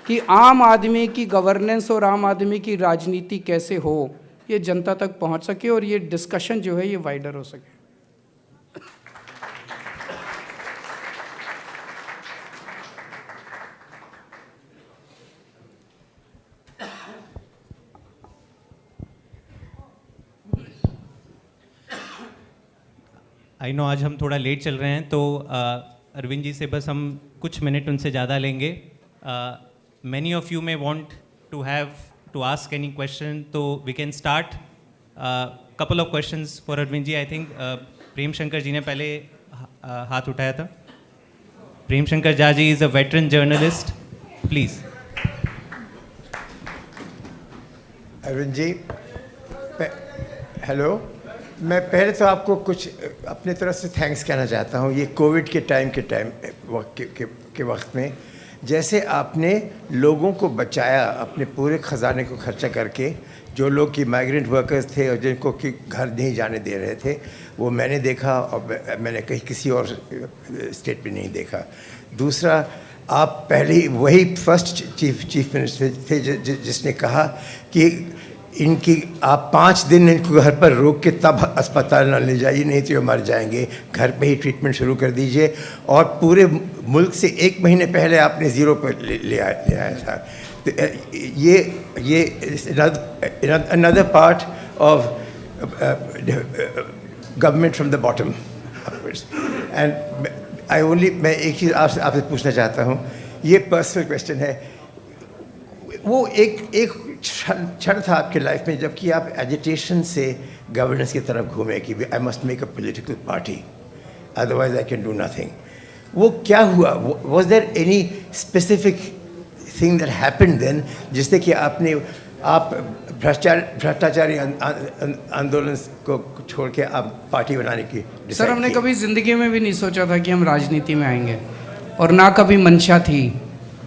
कि आम आदमी की गवर्नेंस और आम आदमी की राजनीति कैसे हो, ये जनता तक पहुंच सके और ये डिस्कशन जो है ये वाइडर हो सके। आई नो आज हम थोड़ा लेट चल रहे हैं, तो अरविंद जी से बस हम कुछ मिनट उनसे ज़्यादा लेंगे। Many of you may want to have to ask any question, so we can start. Couple of questions for Arvind ji. I think Prem Shankar ji ने पहले हाथ उठाया था. Prem Shankar Jha ji is a veteran journalist. Please. Arvind ji, hello. मैं पहले तो आपको कुछ अपने तरफ से थैंक्स कहना चाहता हूँ। ये कोविड के वक्त में जैसे आपने लोगों को बचाया, अपने पूरे ख़जाने को खर्चा करके, जो लोग कि माइग्रेंट वर्कर्स थे और जिनको कि घर नहीं जाने दे रहे थे, वो मैंने देखा और मैंने कहीं किसी और स्टेट में नहीं देखा। दूसरा, आप पहले वही फर्स्ट चीफ मिनिस्टर थे जिसने कहा कि इनकी आप 5 दिन इनको घर पर रोक के तब अस्पताल ना ले जाइए, नहीं तो ये मर जाएंगे, घर पे ही ट्रीटमेंट शुरू कर दीजिए। और पूरे मुल्क से 1 महीने पहले आपने ज़ीरो पर ले आया था। तो ये another part of government from the bottom upwards. And मैं एक चीज़ आपसे पूछना चाहता हूँ, ये पर्सनल क्वेश्चन है। वो एक क्षण था आपके लाइफ में जबकि आप एजिटेशन से गवर्नेंस की तरफ घूमे कि I must make a political party, otherwise I can do nothing. वो क्या हुआ? Was there any specific thing that happened then जिससे कि आप भ्रष्टाचारी आंदोलन को छोड़ के आप पार्टी बनाने की? सर, हमने कभी ज़िंदगी में भी नहीं सोचा था कि हम राजनीति में आएंगे, और ना कभी मंशा थी।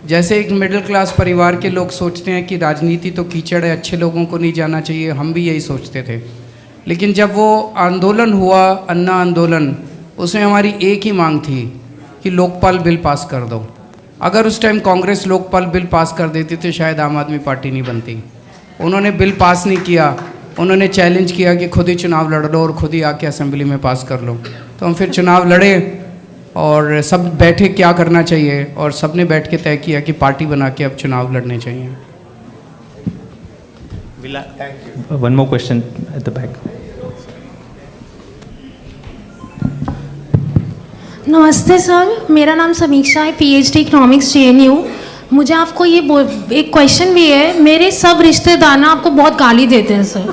जैसे एक मिडिल क्लास परिवार के लोग सोचते हैं कि राजनीति तो कीचड़ है, अच्छे लोगों को नहीं जाना चाहिए, हम भी यही सोचते थे। लेकिन जब वो आंदोलन हुआ, अन्ना आंदोलन, उसमें हमारी एक ही मांग थी कि लोकपाल बिल पास कर दो। अगर उस time Congress Lokpal bill pass कर देती तो शायद आम आदमी पार्टी नहीं बनती। उन्होंने बिल पास नहीं किया, उन्होंने चैलेंज किया कि खुद ही चुनाव लड़ लो और खुद ही आके असेंबली में पास कर लो। तो हम फिर चुनाव लड़े और सब बैठे क्या करना चाहिए, और सब ने बैठ के तय किया कि पार्टी बना के अब चुनाव लड़ने चाहिए। Thank you. One more question at the back. नमस्ते सर, मेरा नाम समीक्षा है, पीएचडी इकोनॉमिक्स JNU। मुझे आपको ये एक क्वेश्चन भी है। मेरे सब रिश्तेदार ना आपको बहुत गाली देते हैं सर,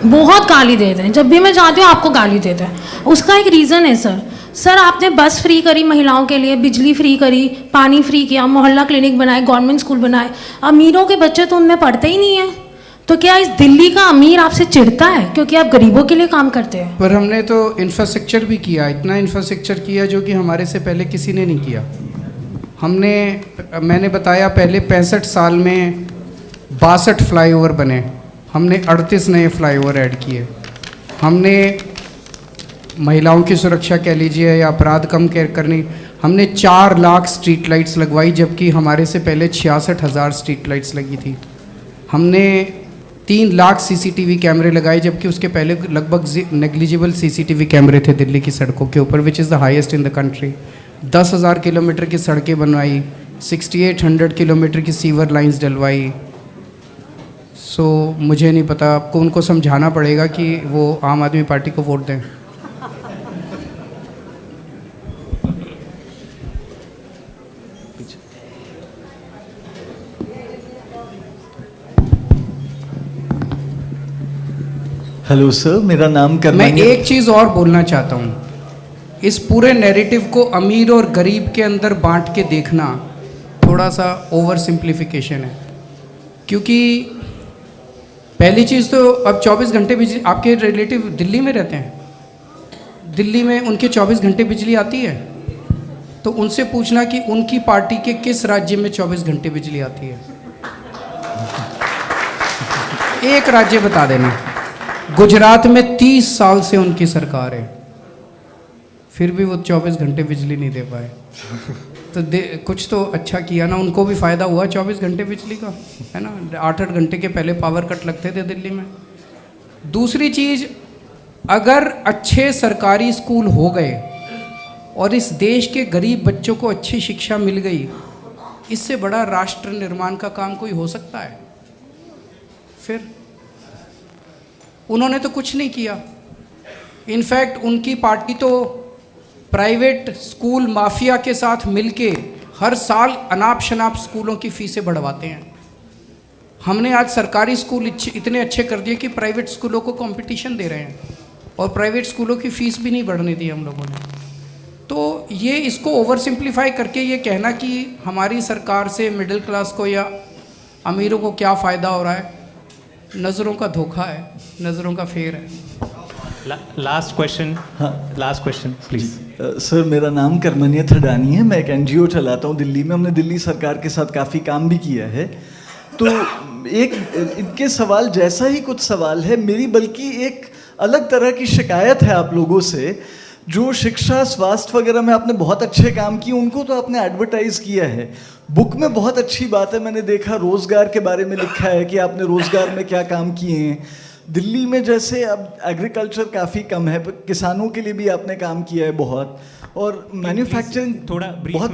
बहुत गाली देते हैं। जब भी मैं जाती हूँ आपको गाली देते हैं। उसका एक रीज़न है सर। सर आपने बस फ्री करी महिलाओं के लिए, बिजली फ्री करी, पानी फ्री किया, मोहल्ला क्लिनिक बनाए, गवर्नमेंट स्कूल बनाए। अमीरों के बच्चे तो उनमें पढ़ते ही नहीं हैं। तो क्या इस दिल्ली का अमीर आपसे चिढ़ता है क्योंकि आप गरीबों के लिए काम करते हैं? पर हमने तो इंफ्रास्ट्रक्चर भी किया, इतना इंफ्रास्ट्रक्चर किया जो कि हमारे से पहले किसी ने नहीं किया। मैंने बताया पहले 65 साल में 62 फ्लाईओवर बने, हमने 38 नए फ्लाईओवर ऐड किए। हमने महिलाओं की सुरक्षा कह लीजिए या अपराध कम करनी, हमने 4 लाख स्ट्रीट लाइट्स लगवाई, जबकि हमारे से पहले 66,000 स्ट्रीट लाइट्स लगी थी। हमने 3 लाख CCTV कैमरे लगाए, जबकि उसके पहले लगभग नेग्लिजिबल CCTV कैमरे थे दिल्ली की सड़कों के ऊपर, which is the highest in the country. 10,000 kilometre की सड़कें बनवाई, 6800 किलोमीटर की सीवर लाइंस डलवाई। मुझे नहीं पता, आपको उनको समझाना पड़ेगा कि वो आम आदमी पार्टी को वोट दें। हेलो सर, मेरा नाम मैं एक चीज़ और बोलना चाहता हूँ। इस पूरे नैरेटिव को अमीर और गरीब के अंदर बांट के देखना थोड़ा सा ओवर सिंप्लीफिकेशन है। क्योंकि पहली चीज़ तो अब 24 घंटे बिजली, आपके रिलेटिव दिल्ली में रहते हैं, दिल्ली में उनके 24 घंटे बिजली आती है, तो उनसे पूछना कि उनकी पार्टी के किस राज्य में 24 घंटे बिजली आती है। एक राज्य बता देना। गुजरात में 30 साल से उनकी सरकार है, फिर भी वो 24 घंटे बिजली नहीं दे पाए। तो कुछ तो अच्छा किया ना, उनको भी फ़ायदा हुआ 24 घंटे बिजली का, है ना। 8-8 घंटे के पहले पावर कट लगते थे दिल्ली में। दूसरी चीज़, अगर अच्छे सरकारी स्कूल हो गए और इस देश के गरीब बच्चों को अच्छी शिक्षा मिल गई, इससे बड़ा राष्ट्र निर्माण का काम कोई हो सकता है? फिर उन्होंने तो कुछ नहीं किया। इनफैक्ट उनकी पार्टी तो प्राइवेट स्कूल माफिया के साथ मिलके हर साल अनाप शनाप स्कूलों की फीसें बढ़वाते हैं। हमने आज सरकारी स्कूल इतने अच्छे कर दिए कि प्राइवेट स्कूलों को कंपटीशन दे रहे हैं, और प्राइवेट स्कूलों की फ़ीस भी नहीं बढ़ने दी हम लोगों ने। तो ये इसको ओवर सिंप्लीफाई करके ये कहना कि हमारी सरकार से मिडिल क्लास को या अमीरों को क्या फ़ायदा हो रहा है, नज़रों का धोखा है, नज़रों का फेर है। Last question. हाँ, लास्ट क्वेश्चन प्लीज़। सर, मेरा नाम करमनियत हडानी है, मैं एक NGO चलाता हूँ दिल्ली में। हमने दिल्ली सरकार के साथ काफ़ी काम भी किया है। तो एक इनके सवाल जैसा ही कुछ सवाल है मेरी, बल्कि एक अलग तरह की शिकायत है आप लोगों से। जो शिक्षा, स्वास्थ्य वगैरह में आपने बहुत अच्छे काम किए, उनको तो आपने एडवर्टाइज़ किया है। बुक में बहुत अच्छी बात है, मैंने देखा रोज़गार के बारे में लिखा है कि आपने रोज़गार में क्या काम किए हैं। दिल्ली में जैसे अब एग्रीकल्चर काफ़ी कम है, किसानों के लिए भी आपने काम किया है बहुत। और मैन्युफैक्चरिंग थोड़ा बहुत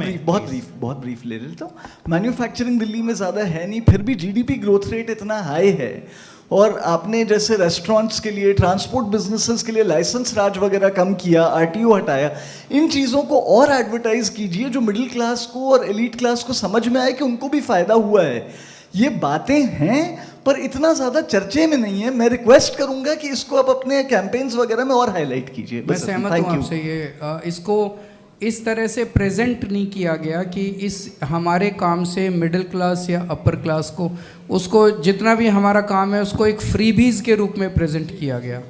ब्रीफ ले लेता हूँ। मैन्युफैक्चरिंग दिल्ली में ज़्यादा है नहीं, फिर भी GDP ग्रोथ रेट इतना हाई है। और आपने जैसे रेस्टोरेंट्स के लिए, ट्रांसपोर्ट बिजनेसेस के लिए लाइसेंस राज वगैरह कम किया, RTO हटाया। इन चीज़ों को और एडवर्टाइज कीजिए जो मिडिल क्लास को और एलीट क्लास को समझ में आए कि उनको भी फ़ायदा हुआ है। ये बातें हैं पर इतना ज़्यादा चर्चे में नहीं है। मैं रिक्वेस्ट करूंगा कि इसको आप अपने कैंपेन्स वगैरह में और हाईलाइट कीजिए। मैं सहमत हूँ आपसे। ये इसको इस तरह से प्रेजेंट नहीं किया गया कि इस हमारे काम से मिडिल क्लास या अपर क्लास को, उसको जितना भी हमारा काम है उसको एक फ्रीबीज के रूप में प्रेजेंट किया गया,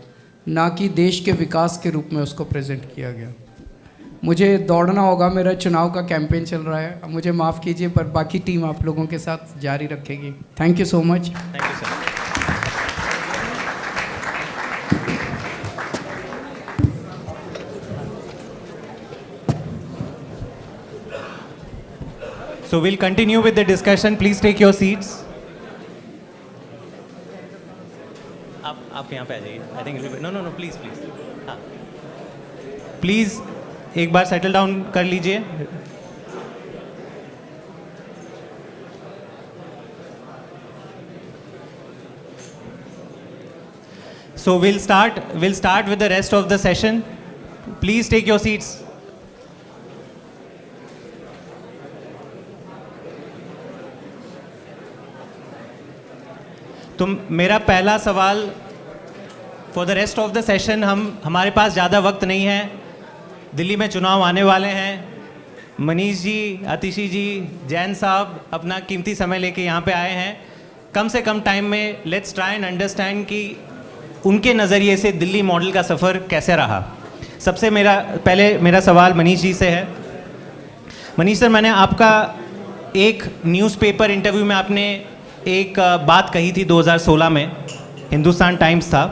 ना कि देश के विकास के रूप में उसको प्रेजेंट किया गया। मुझे दौड़ना होगा, मेरा चुनाव का कैंपेन चल रहा है, मुझे माफ़ कीजिए, पर बाकी टीम आप लोगों के साथ जारी रखेगी। Thank you so much. Thank you sir. So we'll continue with the discussion. Please take your seats. आप यहाँ पे आ जाइए। I think no please हाँ प्लीज़ एक बार सेटल डाउन कर लीजिए। So we'll start with the rest of the session. Please take your seats. तो मेरा पहला सवाल, for the rest of the session, हमारे पास ज़्यादा वक्त नहीं है, दिल्ली में चुनाव आने वाले हैं। मनीष जी, आतिशी जी, जैन साहब अपना कीमती समय लेके यहाँ पे आए हैं। कम से कम टाइम में लेट्स ट्राई एंड अंडरस्टैंड कि उनके नज़रिए से दिल्ली मॉडल का सफ़र कैसे रहा। सबसे मेरा सवाल मनीष जी से है। मनीष सर, मैंने आपका एक न्यूज़पेपर इंटरव्यू में आपने एक बात कही थी 2016 में, हिंदुस्तान टाइम्स था,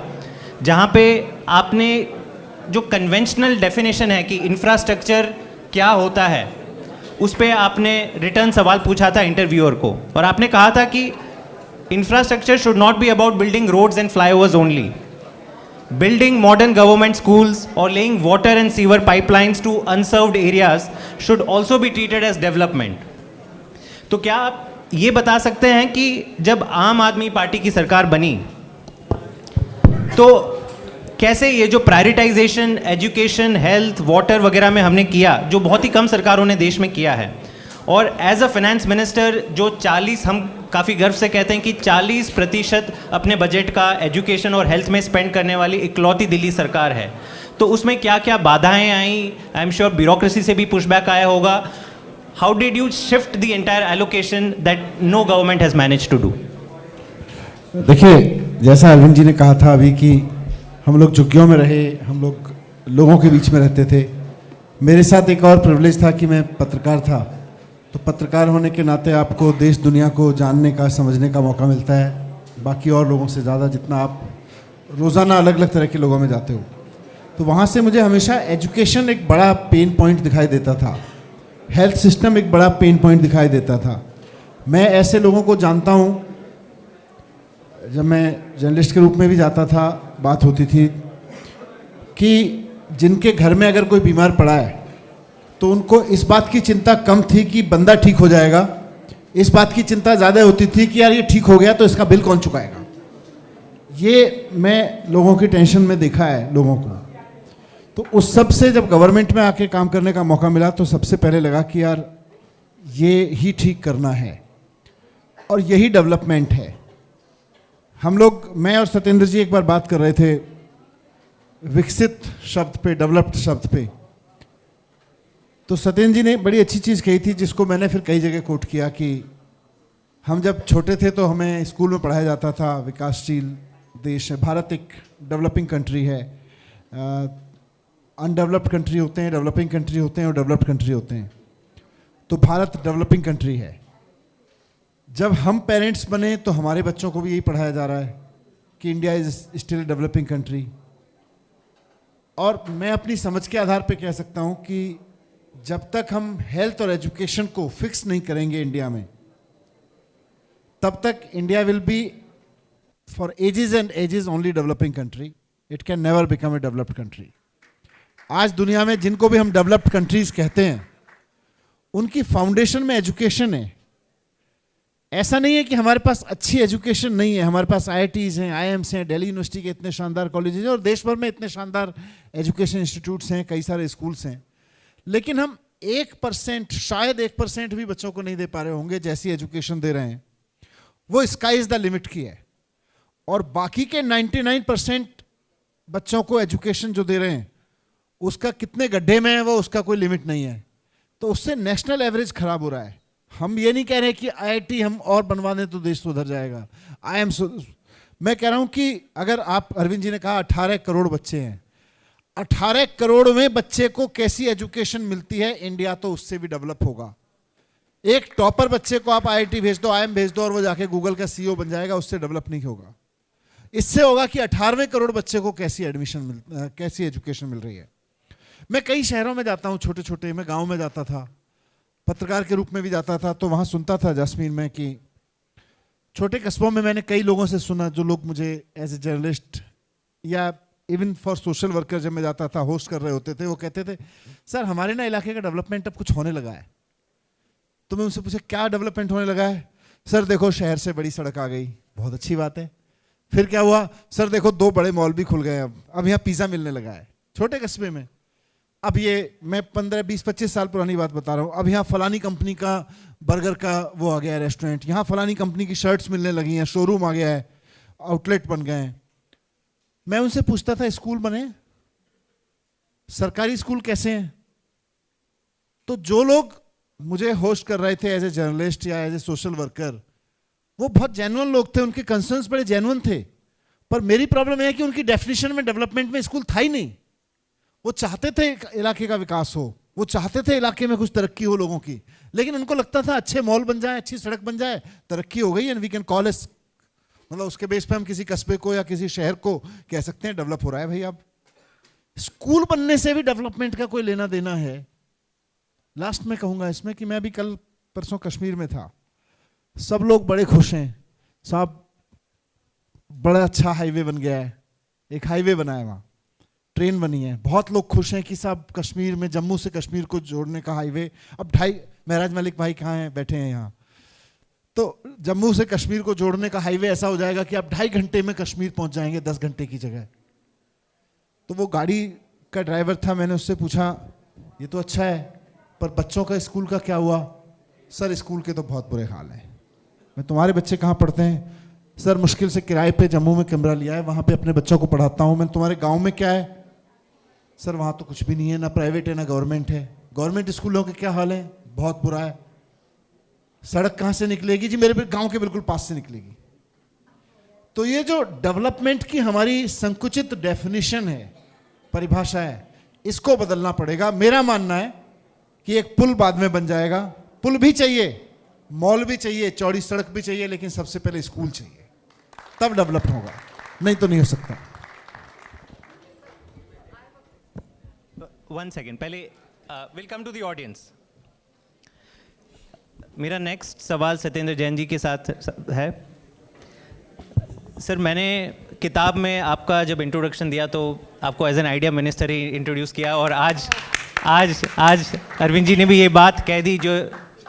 जहाँ पे आपने जो कन्वेंशनल डेफिनेशन है कि इंफ्रास्ट्रक्चर क्या होता है, उस पे आपने रिटर्न सवाल पूछा था इंटरव्यूअर को, और आपने कहा था कि infrastructure should not be about building roads and flyovers only. Building modern government schools or laying water and sewer pipelines to unserved areas should also be treated as development. तो क्या आप ये बता सकते हैं कि जब आम आदमी पार्टी की सरकार बनी तो कैसे ये जो प्रायोरिटाइजेशन एजुकेशन, हेल्थ, वाटर वगैरह में हमने किया, जो बहुत ही कम सरकारों ने देश में किया है, और एज अ फाइनेंस मिनिस्टर जो 40, हम काफ़ी गर्व से कहते हैं कि 40% अपने बजट का एजुकेशन और हेल्थ में स्पेंड करने वाली इकलौती दिल्ली सरकार है, तो उसमें क्या क्या बाधाएं आई? आई एम श्योर ब्यूरोक्रेसी से भी पुशबैक आया होगा. How did you shift the entire allocation that no government has manage to do? देखिए, जैसा अरविंद जी ने कहा था अभी कि हम लोग झुग्गियों में रहे, हम लोग लोगों के बीच में रहते थे. मेरे साथ एक और प्रिविलेज था कि मैं पत्रकार था, तो पत्रकार होने के नाते आपको देश दुनिया को जानने का, समझने का मौका मिलता है, बाकी और लोगों से ज़्यादा, जितना आप रोज़ाना अलग अलग तरह के लोगों में जाते हो. तो वहाँ से मुझे हमेशा एजुकेशन एक बड़ा पेन पॉइंट दिखाई देता था, हेल्थ सिस्टम एक बड़ा पेन पॉइंट दिखाई देता था. मैं ऐसे लोगों को जानता हूँ, जब मैं जर्नलिस्ट के रूप में भी जाता था, बात होती थी कि जिनके घर में अगर कोई बीमार पड़ा है तो उनको इस बात की चिंता कम थी कि बंदा ठीक हो जाएगा, इस बात की चिंता ज़्यादा होती थी कि यार ये ठीक हो गया तो इसका बिल कौन चुकाएगा. ये मैं लोगों की टेंशन में देखा है लोगों को. तो उस सब से जब गवर्नमेंट में आके काम करने का मौका मिला तो सबसे पहले लगा कि यार ये ही ठीक करना है और यही डेवलपमेंट है. हम लोग, मैं और सत्येंद्र जी एक बार बात कर रहे थे विकसित शब्द पे, डेवलप्ड शब्द पे, तो सत्येंद्र जी ने बड़ी अच्छी चीज़ कही थी जिसको मैंने फिर कई जगह कोट किया कि हम जब छोटे थे तो हमें स्कूल में पढ़ाया जाता था विकासशील देश है, भारत एक डेवलपिंग कंट्री है, अनडेवलप्ड कंट्री होते हैं, डेवलपिंग कंट्री होते हैं और डेवलप्ड कंट्री होते हैं. तो भारत डेवलपिंग कंट्री है. जब हम पेरेंट्स बने तो हमारे बच्चों को भी यही पढ़ाया जा रहा है कि India is still developing country. और मैं अपनी समझ के आधार पे कह सकता हूँ कि जब तक हम हेल्थ और एजुकेशन को फिक्स नहीं करेंगे इंडिया में, तब तक India will be for ages and ages only developing country. It can never become a developed country. आज दुनिया में जिनको भी हम डेवलप्ड कंट्रीज कहते हैं, उनकी फाउंडेशन में एजुकेशन है. ऐसा नहीं है कि हमारे पास अच्छी एजुकेशन नहीं है. हमारे पास IITs हैं, IIMs हैं, दिल्ली यूनिवर्सिटी के इतने शानदार कॉलेजेस हैं और देश भर में इतने शानदार एजुकेशन इंस्टीट्यूट्स हैं, कई सारे स्कूल्स हैं. लेकिन हम 1%, शायद 1% भी बच्चों को नहीं दे पा रहे होंगे जैसी एजुकेशन दे रहे हैं. वो स्काई इज द लिमिट की है. और बाकी के 99% बच्चों को एजुकेशन जो दे रहे हैं उसका कितने गड्ढे में है वो, उसका कोई लिमिट नहीं है. तो उससे नेशनल एवरेज खराब हो रहा है. हम ये नहीं कह रहे कि IIT हम और बनवा दें तो देश सुधर जाएगा. मैं कह रहा हूं कि अगर आप, अरविंद जी ने कहा 18 करोड़ बच्चे हैं, 18 करोड़ में बच्चे को कैसी एजुकेशन मिलती है, इंडिया तो उससे भी डेवलप होगा. एक टॉपर बच्चे को आप IIT भेज दो, IIM भेज दो और वो जाके गूगल का CEO बन जाएगा, उससे डेवलप नहीं होगा. इससे होगा कि 18वें करोड़ बच्चे को कैसी एजुकेशन मिल रही है. मैं कई शहरों में जाता हूँ, छोटे छोटे, मैं गाँव में जाता था, पत्रकार के रूप में भी जाता था, तो वहाँ सुनता था जैस्मीन में कि छोटे कस्बों में मैंने कई लोगों से सुना, जो लोग मुझे एज ए जर्नलिस्ट या इवन फॉर सोशल वर्कर जब मैं जाता था, होस्ट कर रहे होते थे, वो कहते थे सर हमारे ना इलाके का डेवलपमेंट अब कुछ होने लगा है. तो मैं उनसे पूछा क्या डेवलपमेंट होने लगा है? सर देखो शहर से बड़ी सड़क आ गई. बहुत अच्छी बात है. फिर क्या हुआ, सर देखो 2 बड़े मॉल भी खुल गए हैं, अब यहाँ पिज़्ज़ा मिलने लगा है छोटे कस्बे में। अब ये मैं 15, 20, 25 साल पुरानी बात बता रहा हूँ। अब यहाँ फलानी कंपनी का बर्गर का वो आ गया है रेस्टोरेंट, यहाँ फलानी कंपनी की शर्ट्स मिलने लगी हैं, शोरूम आ गया है, आउटलेट बन गए हैं। मैं उनसे पूछता था स्कूल बने, सरकारी स्कूल कैसे हैं? तो जो लोग मुझे होस्ट कर रहे थे एज ए जर्नलिस्ट या एज ए सोशल वर्कर, वो बहुत जेन्युइन लोग थे, उनके कंसर्न्स बड़े जेन्युइन थे। पर मेरी प्रॉब्लम है कि उनकी डेफिनेशन में डेवलपमेंट में स्कूल था ही नहीं। वो चाहते थे इलाके का विकास हो, वो चाहते थे इलाके में कुछ तरक्की हो लोगों की, लेकिन उनको लगता था अच्छे मॉल बन जाए, अच्छी सड़क बन जाए, तरक्की हो गई and we can call it, मतलब उसके बेस पे हम किसी कस्बे को या किसी शहर को कह सकते हैं डेवलप हो रहा है। भाई अब स्कूल बनने से भी डेवलपमेंट का कोई लेना देना है? लास्ट में कहूंगा इसमें कि मैं अभी कल परसों कश्मीर में था, सब लोग बड़े खुश हैं साहब, बड़ा अच्छा हाईवे बन गया है, एक हाईवे बना है वहाँ, ट्रेन बनी है, बहुत लोग खुश हैं कि साहब कश्मीर में जम्मू से कश्मीर को जोड़ने का हाईवे अब महराज मलिक भाई कहाँ हैं, बैठे हैं यहाँ, तो जम्मू से कश्मीर को जोड़ने का हाईवे ऐसा हो जाएगा कि आप 2.5 घंटे में कश्मीर पहुंच जाएंगे 10 घंटे की जगह। तो वो गाड़ी का ड्राइवर था, मैंने उससे पूछा ये तो अच्छा है पर बच्चों का स्कूल का क्या हुआ? सर स्कूल के तो बहुत बुरे हाल हैं। मैं तुम्हारे बच्चे कहाँ पढ़ते हैं? सर मुश्किल से किराए पे जम्मू में कमरा लिया है, वहाँ पे अपने बच्चों को पढ़ाता हूँ मैं। तुम्हारे गाँव में क्या है? सर वहाँ तो कुछ भी नहीं है, ना प्राइवेट है ना गवर्नमेंट है। गवर्नमेंट स्कूलों के क्या हाल है? बहुत बुरा है। सड़क कहाँ से निकलेगी? जी मेरे गाँव के बिल्कुल पास से निकलेगी। तो ये जो डेवलपमेंट की हमारी संकुचित डेफिनेशन है, परिभाषा है, इसको बदलना पड़ेगा। मेरा मानना है कि एक पुल बाद में बन जाएगा, पुल भी चाहिए, मॉल भी चाहिए, चौड़ी सड़क भी चाहिए, लेकिन सबसे पहले स्कूल चाहिए, तब डेवलप होगा, नहीं तो नहीं हो सकता। 1 सेकेंड पहले will come to the audience. मेरा नेक्स्ट सवाल सत्येंद्र जैन जी के साथ है। सर मैंने किताब में आपका जब इंट्रोडक्शन दिया तो आपको एज एन आइडिया मिनिस्टर ही इंट्रोड्यूस किया, और आज अरविंद जी ने भी ये बात कह दी जो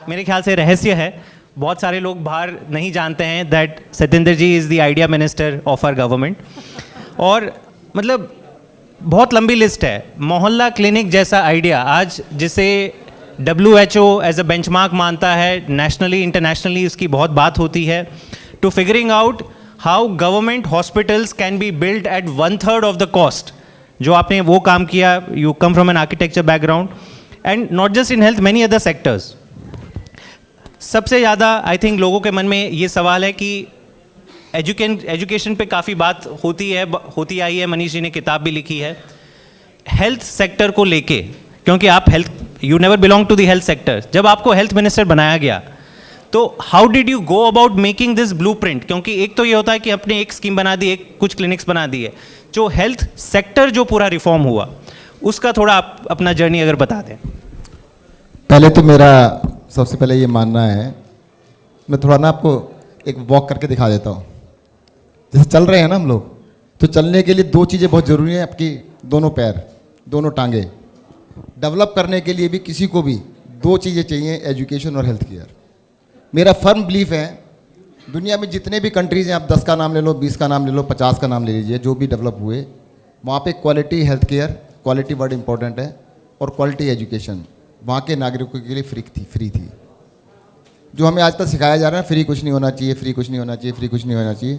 मेरे ख्याल से रहस्य है, बहुत सारे लोग बाहर नहीं जानते हैं that Satyendra ji is the idea minister of our government. और मतलब बहुत लंबी लिस्ट है, मोहल्ला क्लिनिक जैसा आइडिया आज जिसे WHO एज अ बेंचमार्क मानता है, नेशनली इंटरनेशनली उसकी बहुत बात होती है, to figuring out how government hospitals can be build at 1/3 of the cost, जो आपने वो काम किया। You come from an architecture background and not just in health, many other sectors. सबसे ज़्यादा आई थिंक लोगों के मन में ये सवाल है कि एजुकेशन पे काफ़ी बात होती आई है, मनीष जी ने किताब भी लिखी है हेल्थ सेक्टर को लेके, क्योंकि आप you never belong to the health sector. जब आपको हेल्थ मिनिस्टर बनाया गया तो how did you go about making this blueprint? क्योंकि एक तो ये होता है कि आपने एक स्कीम बना दी, कुछ क्लिनिक्स बना दिए, जो हेल्थ सेक्टर जो पूरा रिफॉर्म हुआ उसका थोड़ा आप अपना जर्नी अगर बता दें। पहले तो मेरा सबसे पहले ये मानना है, मैं थोड़ा ना आपको एक वॉक करके दिखा देता हूँ। जैसे चल रहे हैं ना हम लोग, तो चलने के लिए 2 चीज़ें बहुत ज़रूरी हैं, आपकी दोनों पैर, दोनों टांगे। डेवलप करने के लिए भी किसी को भी 2 चीज़ें चाहिए, एजुकेशन और हेल्थ केयर। मेरा फर्म बिलीफ है, दुनिया में जितने भी कंट्रीज़ हैं, आप 10 का नाम ले लो, 20 का नाम ले लो, 50 का नाम ले लीजिए, जो भी डेवलप हुए, वहाँ पे quality health care, quality word important है, और क्वालिटी एजुकेशन वहाँ के नागरिकों के लिए फ्री थी। जो हमें आज तक सिखाया जा रहा है फ्री कुछ नहीं होना चाहिए, फ्री कुछ नहीं होना चाहिए, फ्री कुछ नहीं होना चाहिए,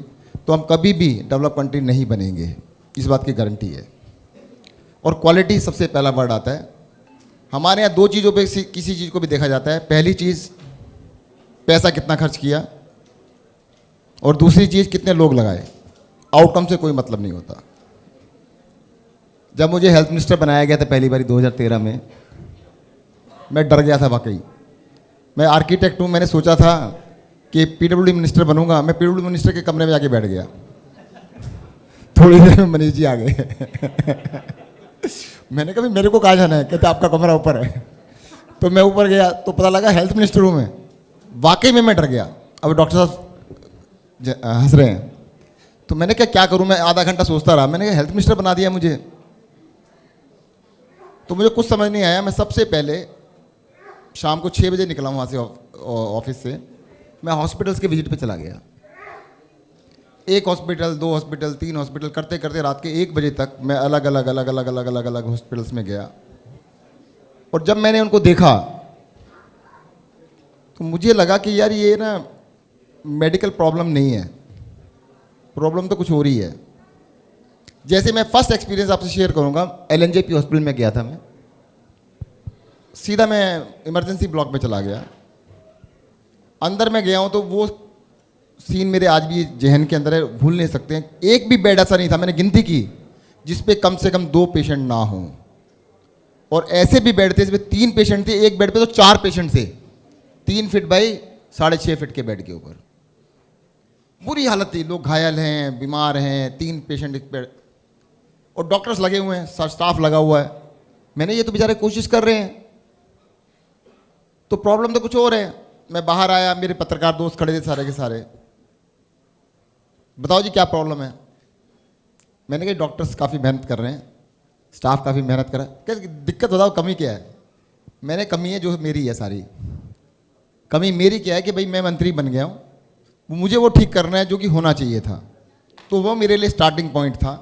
तो हम कभी भी डेवलप कंट्री नहीं बनेंगे, इस बात की गारंटी है। और क्वालिटी सबसे पहला वर्ड आता है। हमारे यहाँ 2 चीज़ों पे किसी चीज़ को भी देखा जाता है। पहली चीज़ पैसा कितना खर्च किया, और दूसरी चीज़ कितने लोग लगाए। आउटकम से कोई मतलब नहीं होता। जब मुझे हेल्थ मिनिस्टर बनाया गया था पहली बार 2013 में, मैं डर गया था वाकई। मैं आर्किटेक्ट हूँ, मैंने सोचा था कि PWD मिनिस्टर बनूंगा। मैं PWD मिनिस्टर के कमरे में जाके बैठ गया, थोड़ी देर में मनीष जी आ गए। मैंने कहा मेरे को कहाँ जाना है? कहते आपका कमरा ऊपर है। तो मैं ऊपर गया तो पता लगा हेल्थ मिनिस्टर हूँ मैं। वाकई में मैं डर गया। अब डॉक्टर साहब हंस रहे हैं, तो मैंने क्या करूँ? मैं आधा घंटा सोचता रहा। मैंने कहा हेल्थ मिनिस्टर बना दिया मुझे, तो मुझे कुछ समझ नहीं आया। मैं सबसे पहले शाम को 6 बजे निकला वहाँ से ऑफिस से, मैं हॉस्पिटल्स के विजिट पे चला गया। एक हॉस्पिटल, 2 हॉस्पिटल, 3 हॉस्पिटल करते करते रात के 1 बजे तक मैं अलग अलग हॉस्पिटल्स में गया। और जब मैंने उनको देखा तो मुझे लगा कि यार ये ना मेडिकल प्रॉब्लम नहीं है, प्रॉब्लम तो कुछ हो रही है। जैसे मैं फर्स्ट एक्सपीरियंस आपसे शेयर करूंगा, LNJP हॉस्पिटल में गया था मैं, सीधा मैं इमरजेंसी ब्लॉक में चला गया। अंदर में गया हूं तो वो सीन मेरे आज भी जहन के अंदर है, भूल नहीं सकते हैं। एक भी बेड ऐसा नहीं था, मैंने गिनती की, जिस पे कम से कम 2 पेशेंट ना हों। और ऐसे भी बेड थे जिसमें 3 पेशेंट थे, एक बेड पे तो 4 पेशेंट थे, 3 फीट बाई 6.5 फीट के बेड के ऊपर। बुरी हालत थी, लोग घायल हैं, बीमार हैं, 3 पेशेंट एक बेड, और डॉक्टर्स लगे हुए हैं, स्टाफ लगा हुआ है। मैंने ये तो बेचारे कोशिश कर रहे हैं, तो प्रॉब्लम तो कुछ और है। मैं बाहर आया, मेरे पत्रकार दोस्त खड़े थे सारे के सारे, बताओ जी क्या प्रॉब्लम है। मैंने कहा डॉक्टर्स काफ़ी मेहनत कर रहे हैं, स्टाफ काफ़ी मेहनत कर रहा है। क्या दिक्कत बताओ, कमी क्या है। मैंने कमी है जो मेरी है सारी। कमी मेरी क्या है कि भाई मैं मंत्री बन गया हूँ, मुझे वो ठीक करना है जो कि होना चाहिए था। तो वो मेरे लिए स्टार्टिंग पॉइंट था।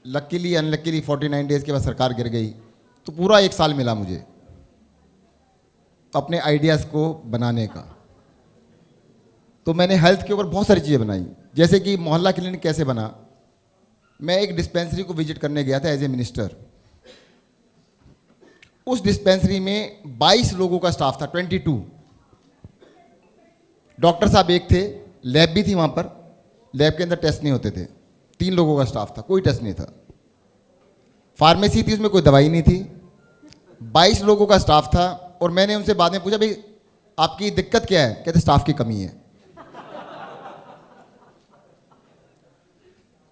लकीली अनलकीली 49 डेज के बाद सरकार गिर गई, तो पूरा 1 साल मिला मुझे अपने आइडियाज़ को बनाने का। तो मैंने हेल्थ के ऊपर बहुत सारी चीज़ें बनाई, जैसे कि मोहल्ला क्लिनिक कैसे बना। मैं एक डिस्पेंसरी को विजिट करने गया था एज ए मिनिस्टर। उस डिस्पेंसरी में 22 लोगों का स्टाफ था, 22। डॉक्टर साहब एक थे, लैब भी थी वहाँ पर, लैब के अंदर टेस्ट नहीं होते थे। 3 लोगों का स्टाफ था, कोई टेस्ट नहीं था। फार्मेसी थी, उसमें कोई दवाई नहीं थी। 22 लोगों का स्टाफ था। और मैंने उनसे बाद में पूछा, भाई आपकी दिक्कत क्या है। कहते स्टाफ की कमी है।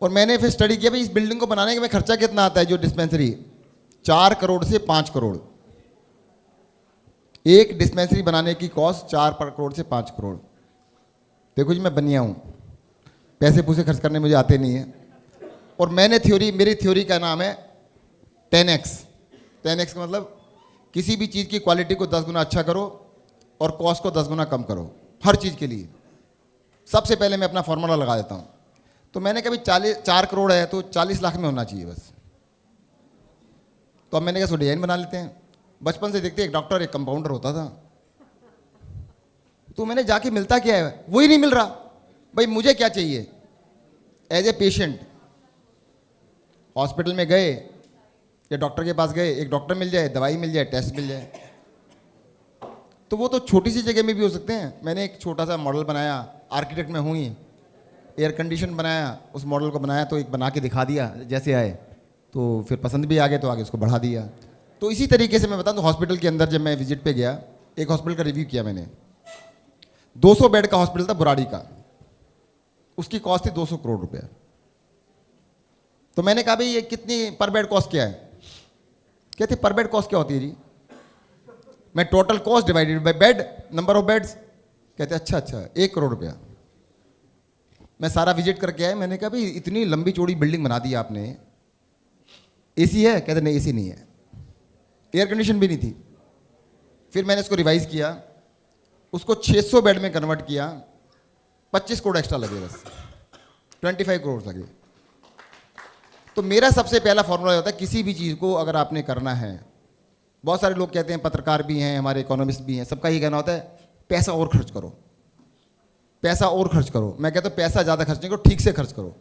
और मैंने फिर स्टडी किया भाई इस बिल्डिंग को बनाने का खर्चा कितना आता है। जो डिस्पेंसरी 4 करोड़ से 5 करोड़, एक डिस्पेंसरी बनाने की कॉस्ट 4 करोड़ से 5 करोड़। देखो जी मैं बनिया हूँ, पैसे पूसे खर्च करने मुझे आते नहीं है। और मैंने मेरी थ्योरी का नाम है 10x। 10x का मतलब किसी भी चीज़ की क्वालिटी को 10 गुना अच्छा करो और कॉस्ट को 10 गुना कम करो, हर चीज़ के लिए। सबसे पहले मैं अपना फॉर्मूला लगा देता हूँ। तो मैंने कहा 4 करोड़ है तो 40 लाख में होना चाहिए बस। तो अब मैंने कहा इसको डिजाइन बना लेते हैं। बचपन से देखते एक डॉक्टर एक कंपाउंडर होता था, तो मैंने जाके मिलता क्या है, वही नहीं मिल रहा। भाई मुझे क्या चाहिए एज ए पेशेंट। हॉस्पिटल में गए या डॉक्टर के पास गए, एक डॉक्टर मिल जाए, दवाई मिल जाए, टेस्ट मिल जाए, तो वो तो छोटी सी जगह में भी हो सकते हैं। मैंने एक छोटा सा मॉडल बनाया, आर्किटेक्ट में हूँ ही, एयर कंडीशन बनाया, उस मॉडल को बनाया, तो एक बना के दिखा दिया जैसे आए, तो फिर पसंद भी आ गए तो आगे उसको बढ़ा दिया। तो इसी तरीके से मैं बताऊँ तो हॉस्पिटल के अंदर जब मैं विजिट पे गया, एक हॉस्पिटल का रिव्यू किया मैंने। 200 बेड का हॉस्पिटल था बुराड़ी का, उसकी कॉस्ट थी 200 करोड़ रुपया। तो मैंने कहा भाई ये कितनी पर बेड कॉस्ट क्या है। कहते पर बेड कॉस्ट क्या होती है जी। मैं total cost divided by bed, number of beds. कहते अच्छा 1 करोड़ रुपया। मैं सारा विजिट करके आया। मैंने कहा भाई इतनी लंबी चौड़ी बिल्डिंग बना दी आपने, एसी है। कहते नहीं एसी नहीं है, एयर कंडीशन भी नहीं थी। फिर मैंने इसको रिवाइज किया, उसको 600 बेड में कन्वर्ट किया, 25 करोड़ एक्स्ट्रा लगे, बस 25 करोड़ लगे। तो मेरा सबसे पहला फॉर्मूला होता है किसी भी चीज़ को अगर आपने करना है, बहुत सारे लोग कहते हैं, पत्रकार भी हैं, हमारे इकोनॉमिस्ट भी हैं, सबका ही कहना होता है पैसा और खर्च करो, पैसा और खर्च करो। मैं कहता हूं पैसा ज़्यादा खर्च नहीं करो, ठीक से खर्च करो।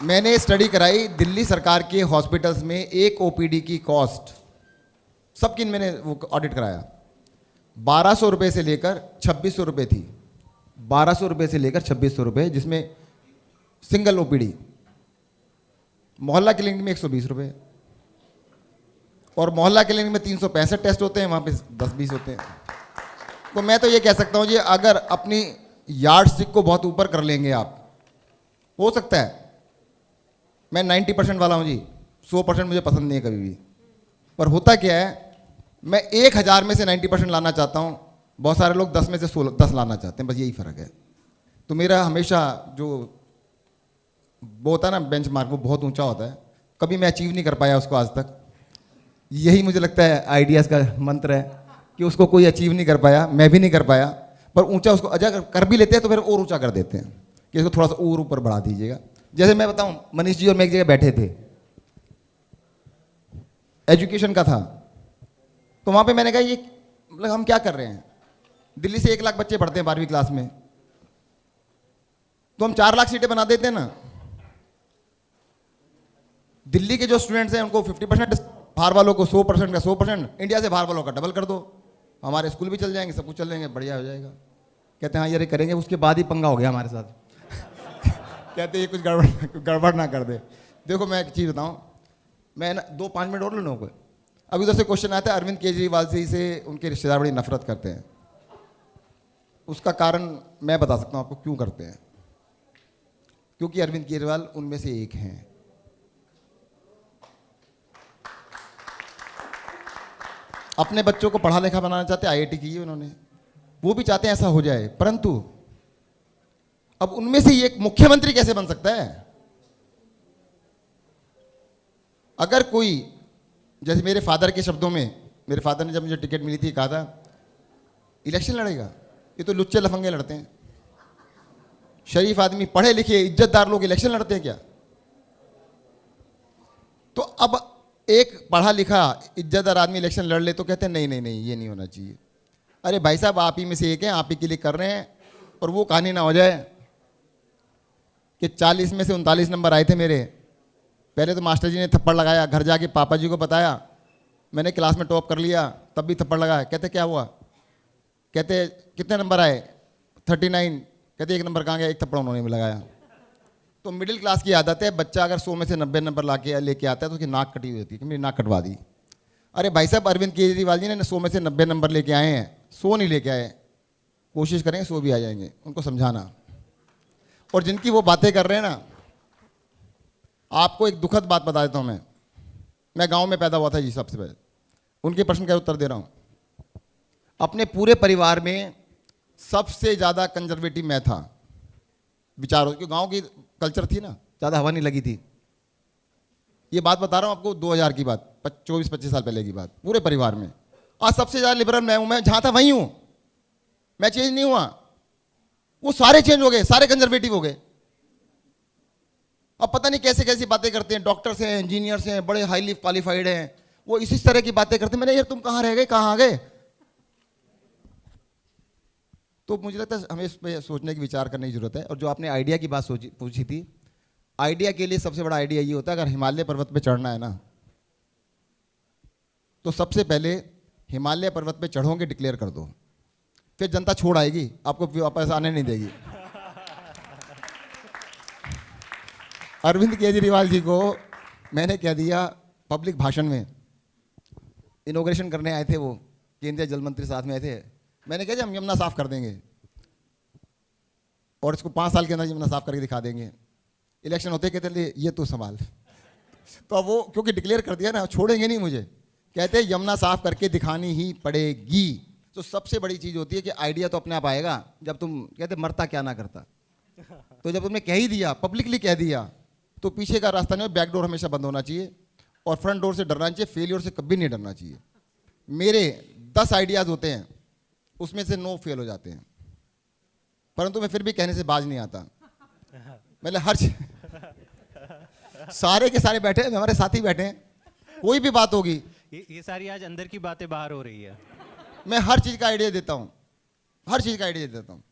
मैंने स्टडी कराई, दिल्ली सरकार के हॉस्पिटल्स में एक ओपीडी की कॉस्ट, सबकी मैंने वो ऑडिट कराया, 1200 रुपये से लेकर 2600 रुपये थी। 1200 रुपये से लेकर 2600 रुपये, जिसमें सिंगल ओपीडी। मोहल्ला क्लिनिक में 120 रुपये, और मोहल्ला क्लिनिक में 365 टेस्ट होते हैं, वहाँ पे 10-20 होते हैं। तो मैं तो ये कह सकता हूँ जी, अगर अपनी यार्ड स्टिक को बहुत ऊपर कर लेंगे आप, हो सकता है। मैं 90% वाला हूँ जी, 100% मुझे पसंद नहीं है कभी भी। पर होता क्या है, मैं 1000 में से 90% लाना चाहता हूँ, बहुत सारे लोग 10 में से 10 लाना चाहते हैं, बस यही फ़र्क है। तो मेरा हमेशा जो वो होता है ना बेंचमार्क, वो बहुत ऊंचा होता है, कभी मैं अचीव नहीं कर पाया उसको आज तक। यही मुझे लगता है आइडियाज़ का मंत्र है। कि उसको कोई अचीव नहीं कर पाया, मैं भी नहीं कर पाया, पर ऊंचा उसको अगर कर भी लेते हैं तो फिर और ऊंचा कर देते हैं कि इसको थोड़ा सा और ऊपर बढ़ा दीजिएगा। जैसे मैं बताऊं, मनीष जी और मैं एक जगह बैठे थे, एजुकेशन का था, तो वहां पे मैंने कहा ये मतलब हम क्या कर रहे हैं, दिल्ली से 1 लाख बच्चे पढ़ते हैं 12वीं क्लास में, तो हम 4 लाख सीटें बना देते हैं ना। दिल्ली के जो स्टूडेंट्स हैं उनको 50%, बाहर वालों को 100% का 100%, इंडिया से बाहर वालों का डबल कर दो, हमारे स्कूल भी चल जाएंगे, सब कुछ चल जाएंगे, बढ़िया हो जाएगा। कहते हैं हाँ ये करेंगे, उसके बाद ही पंगा हो गया हमारे साथ। कहते ये कुछ गड़बड़ ना कर दे। देखो मैं एक चीज़ बताऊँ, मैं ना 2-5 मिनट और लेना होगा। अभी उधर से क्वेश्चन आता है, अरविंद केजरीवाल जी से उनके रिश्तेदार बड़ी नफरत करते हैं। उसका कारण मैं बता सकता हूँ आपको क्यों करते हैं, क्योंकि अरविंद केजरीवाल उनमें से एक हैं। अपने बच्चों को पढ़ा लिखा बनाना चाहते हैं, IIT की है उन्होंने, वो भी चाहते हैं ऐसा हो जाए, परंतु अब उनमें से एक मुख्यमंत्री कैसे बन सकता है? अगर कोई, जैसे मेरे फादर के शब्दों में, मेरे फादर ने जब मुझे टिकट मिली थी कहा था इलेक्शन लड़ेगा, ये तो लुच्चे लफंगे लड़ते हैं, शरीफ आदमी पढ़े लिखे इज्जतदार लोग इलेक्शन लड़ते हैं क्या? तो अब एक पढ़ा लिखा इज्जतदार आदमी इलेक्शन लड़ ले तो कहते हैं नहीं नहीं नहीं ये नहीं होना चाहिए। अरे भाई साहब आप ही में से एक हैं, आप ही के लिए कर रहे हैं, और वो कहानी ना हो जाए कि 40 में से 39 नंबर आए थे मेरे। पहले तो मास्टर जी ने थप्पड़ लगाया, घर जाके पापा जी को बताया, मैंने क्लास में टॉप कर लिया, तब भी थप्पड़ लगाया। कहते क्या हुआ? कहते कितने नंबर आए? 39। कहते 1 नंबर कहाँ गया? 1 थप्पड़ उन्होंने भी लगाया। तो मिडिल क्लास की आदत है, बच्चा अगर 100 में से 90 नंबर लेके आता है तो उसकी नाक कटी हुई होती है कि मेरी नाक कटवा दी। अरे भाई साहब अरविंद केजरीवाल जी ने 100 में से 90 नंबर लेके आए हैं, 100 नहीं लेके आए, कोशिश करेंगे 100 भी आ जाएंगे, उनको समझाना। और जिनकी वो बातें कर रहे हैं ना, आपको एक दुखद बात बता देता हूँ। मैं गांव में पैदा हुआ था जी, सबसे पहले उनके प्रश्न का उत्तर दे रहा हूँ। अपने पूरे परिवार में सबसे ज़्यादा कंजर्वेटिव मैं था विचारों, क्योंकि गांव की कल्चर थी ना, ज़्यादा हवा नहीं लगी थी। ये बात बता रहा हूँ आपको 2000 की बात, 24-25 साल पहले की बात। पूरे परिवार में आज सबसे ज़्यादा लिबरल मैं हूँ, मैं जहाँ था वहीं हूँ, मैं चेंज नहीं हुआ। वो सारे चेंज हो गए, सारे कंजर्वेटिव हो गए। अब पता नहीं कैसे कैसी बातें करते हैं, डॉक्टर्स हैं, इंजीनियर्स हैं, बड़े हाईली क्वालिफाइड हैं, वो इसी तरह की बातें करते हैं। मैंने यार तुम कहाँ रह गए, कहाँ आ गए? तो मुझे लगता है हमें इस पर सोचने की, विचार करने की जरूरत है। और जो आपने आइडिया की बात पूछी थी, आइडिया के लिए सबसे बड़ा आइडिया ये होता है, अगर हिमालय पर्वत पे चढ़ना है ना, तो सबसे पहले हिमालय पर्वत पे चढ़ोगे डिक्लेयर कर दो, फिर जनता छोड़ आएगी, आपको वापस आने नहीं देगी। अरविंद केजरीवाल जी को मैंने कह दिया पब्लिक भाषण में, इनॉग्रेशन करने आए थे, वो केंद्रीय जल मंत्री साथ में आए थे, मैंने कहा हम यमुना साफ कर देंगे और इसको 5 साल के अंदर यमुना साफ करके दिखा देंगे। इलेक्शन होते कहते ये तो संभाल। तो अब वो क्योंकि डिक्लेयर कर दिया ना, छोड़ेंगे नहीं मुझे, कहते यमुना साफ करके दिखानी ही पड़ेगी। तो सबसे बड़ी चीज़ होती है कि आइडिया तो अपने आप आएगा जब तुम कहते मरता क्या ना करता। तो जब तुमने कह ही दिया, पब्लिकली कह दिया, तो पीछे का रास्ता नहीं, बैक डोर हमेशा बंद होना चाहिए और फ्रंट डोर से डरना चाहिए, फेलियर से कभी नहीं डरना चाहिए। मेरे 10 आइडियाज़ होते हैं, उसमें से 9 फेल हो जाते हैं, परंतु मैं फिर भी कहने से बाज नहीं आता। मतलब हर सारे के सारे बैठे हैं, हमारे साथी बैठे हैं, कोई भी बात होगी, ये सारी आज अंदर की बातें बाहर हो रही है। मैं हर चीज़ का आइडिया देता हूँ, हर चीज़ का आइडिया देता हूँ।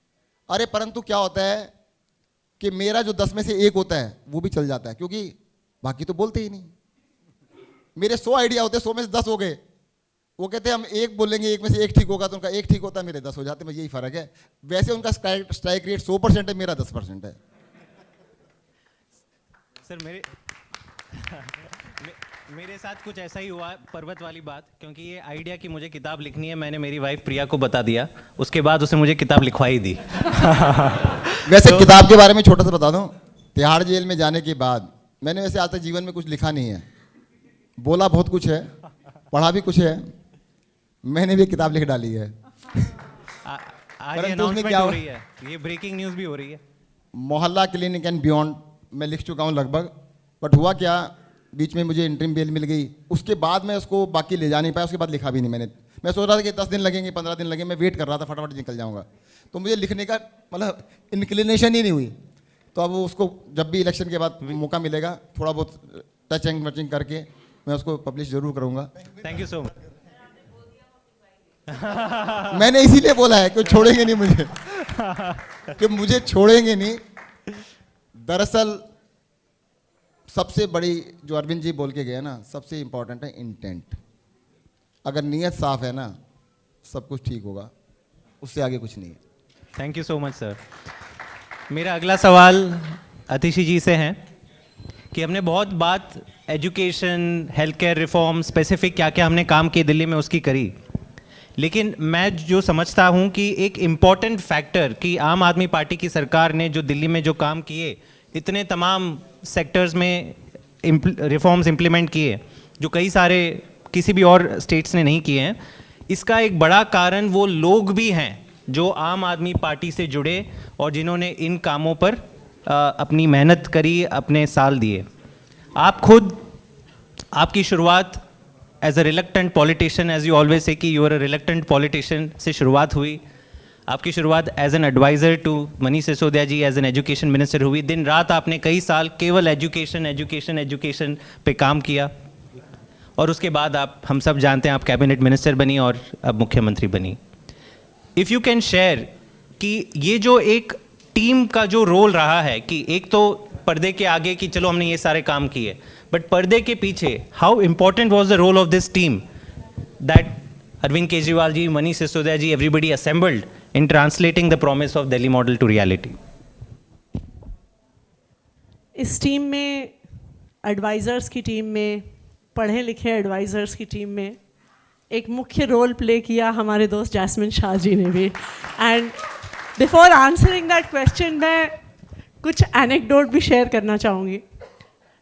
अरे परंतु क्या होता है कि मेरा जो 10 में से 1 होता है वो भी चल जाता है, क्योंकि बाकी तो बोलते ही नहीं। मेरे 100 आइडिया होते हैं, 100 में से 10 हो गए, वो कहते हैं हम 1 बोलेंगे, 1 में से 1 ठीक होगा, तो उनका 1 ठीक होता है, मेरे 10 हो जाते हैं, यही फ़र्क है। वैसे उनका स्ट्राइक रेट 100% है, मेरा 10% है। सर मेरे साथ कुछ ऐसा ही हुआ, पर्वत वाली बात, क्योंकि ये आइडिया की मुझे किताब लिखनी है, मैंने मेरी वाइफ प्रिया को बता दिया, उसके बाद उसने मुझे किताब लिखवाई दी। वैसे तो, किताब के बारे में छोटा सा बता दूं, तिहाड़ जेल में जाने के बाद मैंने वैसे आज तक जीवन में कुछ लिखा नहीं है, बोला बहुत कुछ है, पढ़ा भी कुछ है, मैंने भी किताब लिख डाली है। आज अनाउंसमेंट हो रही है, ये ब्रेकिंग न्यूज़ भी हो रही है। मोहल्ला क्लिनिक एंड बियॉन्ड मैं लिख चुका हूँ लगभग, बट हुआ क्या, बीच में मुझे इंटरिम बेल मिल गई, उसके बाद मैं उसको बाकी ले जा नहीं पाया, उसके बाद लिखा भी नहीं मैंने। मैं सोच रहा था कि 10 दिन लगेंगे, 15 दिन लगेंगे, मैं वेट कर रहा था, फटाफट निकल जाऊँगा। तो मुझे लिखने का मतलब इंक्लिनेशन ही नहीं हुई। तो अब उसको जब भी इलेक्शन के बाद मौका मिलेगा, थोड़ा बहुत टचिंग वचिंग करके मैं उसको पब्लिश जरूर करूँगा। Thank you so much. मैंने इसीलिए बोला है कि छोड़ेंगे नहीं मुझे, कि मुझे छोड़ेंगे नहीं। दरअसल सबसे बड़ी जो अरविंद जी बोल के गए ना, सबसे इंपॉर्टेंट है इंटेंट। अगर नीयत साफ है ना, सब कुछ ठीक होगा, उससे आगे कुछ नहीं है। Thank you so much sir. मेरा अगला सवाल अतिशी जी से है कि हमने बहुत बात education, health care reform, specific क्या क्या हमने काम किए दिल्ली में उसकी करी, लेकिन मैं जो समझता हूँ कि एक इम्पॉर्टेंट फैक्टर कि आम आदमी पार्टी की सरकार ने जो दिल्ली में जो काम किए, इतने तमाम सेक्टर्स में रिफॉर्म्स इम्प्लीमेंट किए जो कई सारे किसी भी और स्टेट्स ने नहीं किए हैं, इसका एक बड़ा कारण वो लोग भी हैं जो आम आदमी पार्टी से जुड़े और जिन्होंने इन कामों पर अपनी मेहनत करी, अपने साल दिए। आप खुद, आपकी शुरुआत as a reluctant politician, as you always say कि you are a reluctant politician से शुरुआत हुई। आपकी शुरुआत as an adviser to Manish Sisodia ji as an education minister हुई। दिन रात आपने कई साल केवल एजुकेशन एजुकेशन एजुकेशन पे काम किया और उसके बाद आप, हम सब जानते हैं, आप कैबिनेट मिनिस्टर बनी और अब मुख्यमंत्री बनी। इफ़ यू कैन शेयर कि ये जो एक टीम का जो रोल रहा है कि एक तो पर्दे के आगे कि चलो हमने ये सारे काम किए, बट पर्दे के पीछे how important was the role of this team that Arvind Kejriwal ji, Manish Sisodia ji, everybody assembled in translating the promise of Delhi model to reality? इस टीम में, एडवाइज़र्स की टीम में, पढ़े लिखे एडवाइज़र्स की टीम में एक मुख्य रोल प्ले किया हमारे दोस्त जैस्मिन शाह जी ने भी। And before answering that question मैं कुछ एनेक्डोट भी शेयर करना चाहूँगी।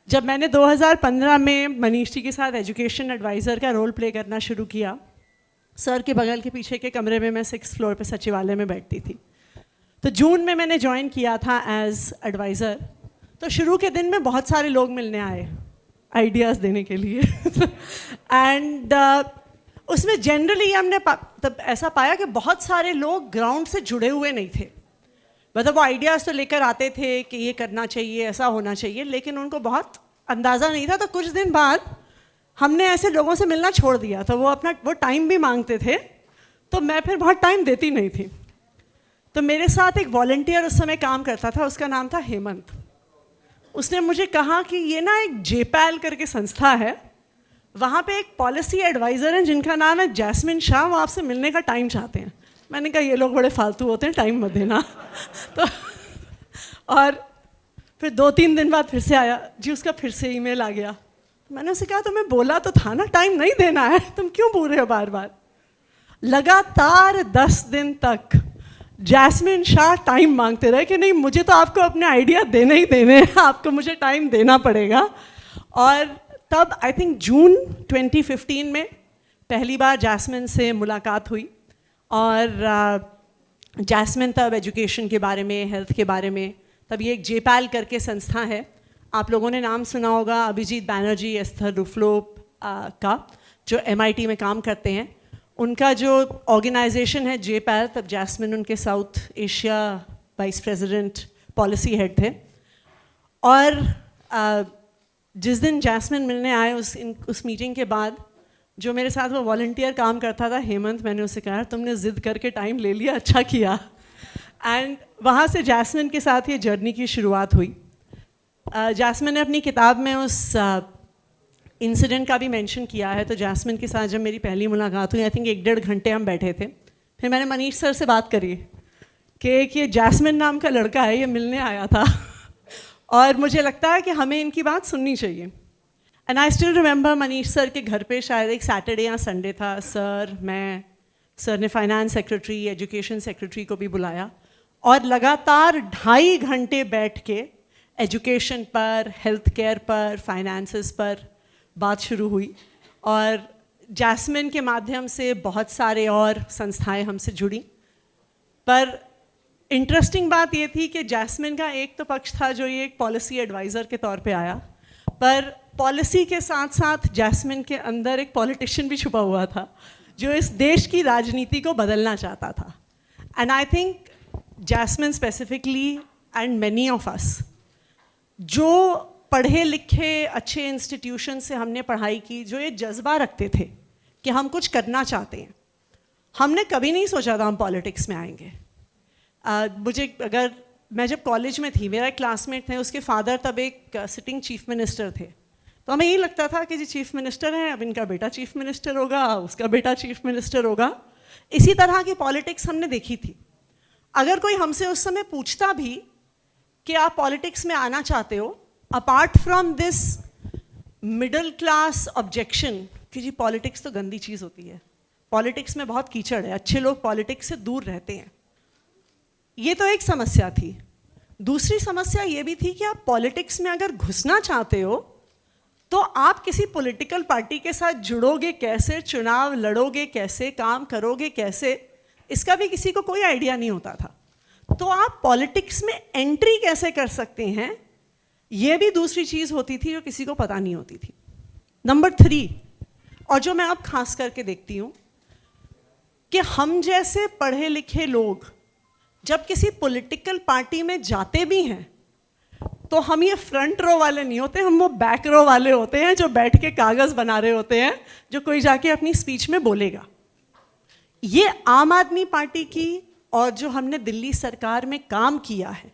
जब मैंने 2015 में मनीष जी के साथ एजुकेशन एडवाइज़र का रोल प्ले करना शुरू किया, सर के बगल के पीछे के कमरे में मैं 6th फ्लोर पे सचिवालय में बैठती थी। तो जून में मैंने ज्वाइन किया था एज एडवाइज़र। तो शुरू के दिन में बहुत सारे लोग मिलने आए आइडियाज़ देने के लिए एंड उसमें जनरली हमने तब ऐसा पाया कि बहुत सारे लोग ग्राउंड से जुड़े हुए नहीं थे। मतलब वो आइडियाज़ तो लेकर आते थे कि ये करना चाहिए, ऐसा होना चाहिए, लेकिन उनको बहुत अंदाज़ा नहीं था। तो कुछ दिन बाद हमने ऐसे लोगों से मिलना छोड़ दिया। तो वो टाइम भी मांगते थे, तो मैं फिर बहुत टाइम देती नहीं थी। तो मेरे साथ एक वॉलंटियर उस समय काम करता था, उसका नाम था हेमंत। उसने मुझे कहा कि ये ना एक जेपैल करके संस्था है, वहाँ पे एक पॉलिसी एडवाइज़र हैं जिनका नाम है जैस्मिन शाह, वो आपसे मिलने का टाइम चाहते हैं। मैंने कहा ये लोग बड़े फालतू होते हैं, टाइम मत देना। तो और फिर 2-3 दिन बाद फिर से आया जी, उसका फिर से ईमेल आ गया। मैंने उसे कहा तुम्हें बोला तो था ना टाइम नहीं देना है, तुम क्यों बोल रहे हो बार बार। लगातार 10 दिन तक जैस्मिन शाह टाइम मांगते रहे कि नहीं मुझे तो आपको अपने आइडिया देने ही देने हैं, आपको मुझे टाइम देना पड़ेगा। और तब आई थिंक जून 2015 में पहली बार जैस्मिन से मुलाकात हुई और जैस्मिन तब एजुकेशन के बारे में, हेल्थ के बारे में, तब ये एक जेपैल करके संस्था है, आप लोगों ने नाम सुना होगा अभिजीत बैनर्जी, एस्थर रुफ्लो का, जो MIT में काम करते हैं। उनका जो ऑर्गेनाइजेशन है जेपैल, तब जैस्मिन उनके south Asia vice president policy head थे। और जिस दिन जैस्मिन मिलने आए उस मीटिंग के बाद जो मेरे साथ वो वॉलंटियर काम करता था हेमंत, मैंने उससे कहा तुमने ज़िद करके टाइम ले लिया, अच्छा किया। एंड वहाँ से जैस्मिन के साथ ये जर्नी की शुरुआत हुई। जैस्मिन ने अपनी किताब में उस इंसिडेंट का भी मेंशन किया है। तो जैस्मिन के साथ जब मेरी पहली मुलाकात हुई, आई थिंक 1-1.5 घंटे हम बैठे थे। फिर मैंने मनीष सर से बात करी कि ये जैस्मिन नाम का लड़का है, ये मिलने आया था और मुझे लगता है कि हमें इनकी बात सुननी चाहिए। And I still remember Manish sir के घर पे शायद एक सैटरडे या संडे था, सर ने फाइनेंस सेक्रेटरी, एजुकेशन सेक्रेटरी को भी बुलाया और लगातार 2.5 घंटे बैठ के एजुकेशन पर, हेल्थ केयर पर, फाइनेंसेस पर बात शुरू हुई। और जैस्मिन के माध्यम से बहुत सारे और संस्थाएं हमसे जुड़ी। पर इंटरेस्टिंग बात ये थी कि जैस्मिन का एक तो पक्ष था जो ये एक पॉलिसी एडवाइज़र के तौर पे आया, पर पॉलिसी के साथ साथ जैस्मिन के अंदर एक पॉलिटिशियन भी छुपा हुआ था जो इस देश की राजनीति को बदलना चाहता था. And I think Jasmine specifically and many of us, जो पढ़े लिखे अच्छे इंस्टीट्यूशन से हमने पढ़ाई की, जो ये जज्बा रखते थे कि हम कुछ करना चाहते हैं, हमने कभी नहीं सोचा था हम पॉलिटिक्स में आएंगे. मैं जब कॉलेज में थी, मेरा एक क्लासमेट थे, उसके फादर तब एक सिटिंग चीफ मिनिस्टर थे. तो हमें यही लगता था कि जी चीफ मिनिस्टर हैं, अब इनका बेटा चीफ मिनिस्टर होगा, उसका बेटा चीफ मिनिस्टर होगा. इसी तरह की पॉलिटिक्स हमने देखी थी. अगर कोई हमसे उस समय पूछता भी कि आप पॉलिटिक्स में आना चाहते हो, apart from this middle class objection कि जी पॉलिटिक्स तो गंदी चीज़ होती है, पॉलिटिक्स में बहुत कीचड़ है, अच्छे लोग पॉलिटिक्स से दूर रहते हैं, ये तो एक समस्या थी. दूसरी समस्या ये भी थी कि आप पॉलिटिक्स में अगर घुसना चाहते हो तो आप किसी पॉलिटिकल पार्टी के साथ जुड़ोगे कैसे, चुनाव लड़ोगे कैसे, काम करोगे कैसे, इसका भी किसी को कोई आइडिया नहीं होता था. तो आप पॉलिटिक्स में एंट्री कैसे कर सकते हैं, ये भी दूसरी चीज़ होती थी जो किसी को पता नहीं होती थी. नंबर 3, और जो मैं अब खास करके देखती हूँ कि हम जैसे पढ़े लिखे लोग जब किसी पॉलिटिकल पार्टी में जाते भी हैं तो हम ये फ्रंट रो वाले नहीं होते, हम वो बैक रो वाले होते हैं जो बैठ के कागज़ बना रहे होते हैं, जो कोई जाके अपनी स्पीच में बोलेगा. ये आम आदमी पार्टी की और जो हमने दिल्ली सरकार में काम किया है,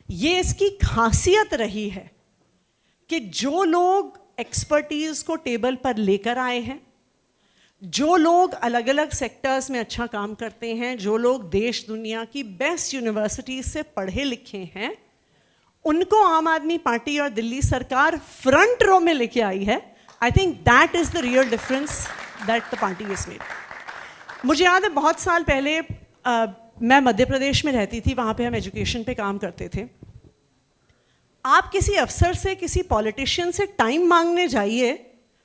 ये इसकी खासियत रही है कि जो लोग एक्सपर्टीज़ को टेबल पर लेकर आए हैं, जो लोग अलग अलग सेक्टर्स में अच्छा काम करते हैं, जो लोग देश दुनिया की बेस्ट यूनिवर्सिटीज़ से पढ़े लिखे हैं, उनको आम आदमी पार्टी और दिल्ली सरकार फ्रंट रो में लेके आई है. I think that is the real difference that the party is made. मुझे याद है बहुत साल पहले मैं मध्य प्रदेश में रहती थी, वहाँ पे हम एजुकेशन पे काम करते थे. आप किसी अफसर से, किसी पॉलिटिशियन से टाइम मांगने जाइए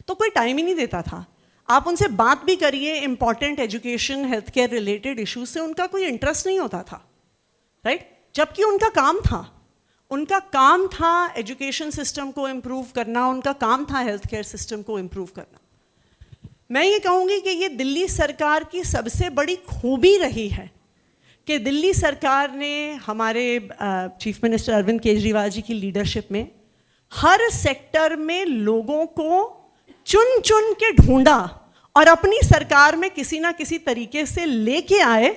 तो कोई टाइम ही नहीं देता था. आप उनसे बात भी करिए important education health care related issues से, उनका कोई इंटरेस्ट नहीं होता था, राइट? जबकि उनका काम था एजुकेशन सिस्टम को इम्प्रूव करना, उनका काम था हेल्थ केयर सिस्टम को इम्प्रूव करना. मैं ये कहूँगी कि ये दिल्ली सरकार की सबसे बड़ी खूबी रही है कि दिल्ली सरकार ने हमारे चीफ मिनिस्टर अरविंद केजरीवाल जी की लीडरशिप में हर सेक्टर में लोगों को चुन चुन के ढूंढा और अपनी सरकार में किसी ना किसी तरीके से लेके आए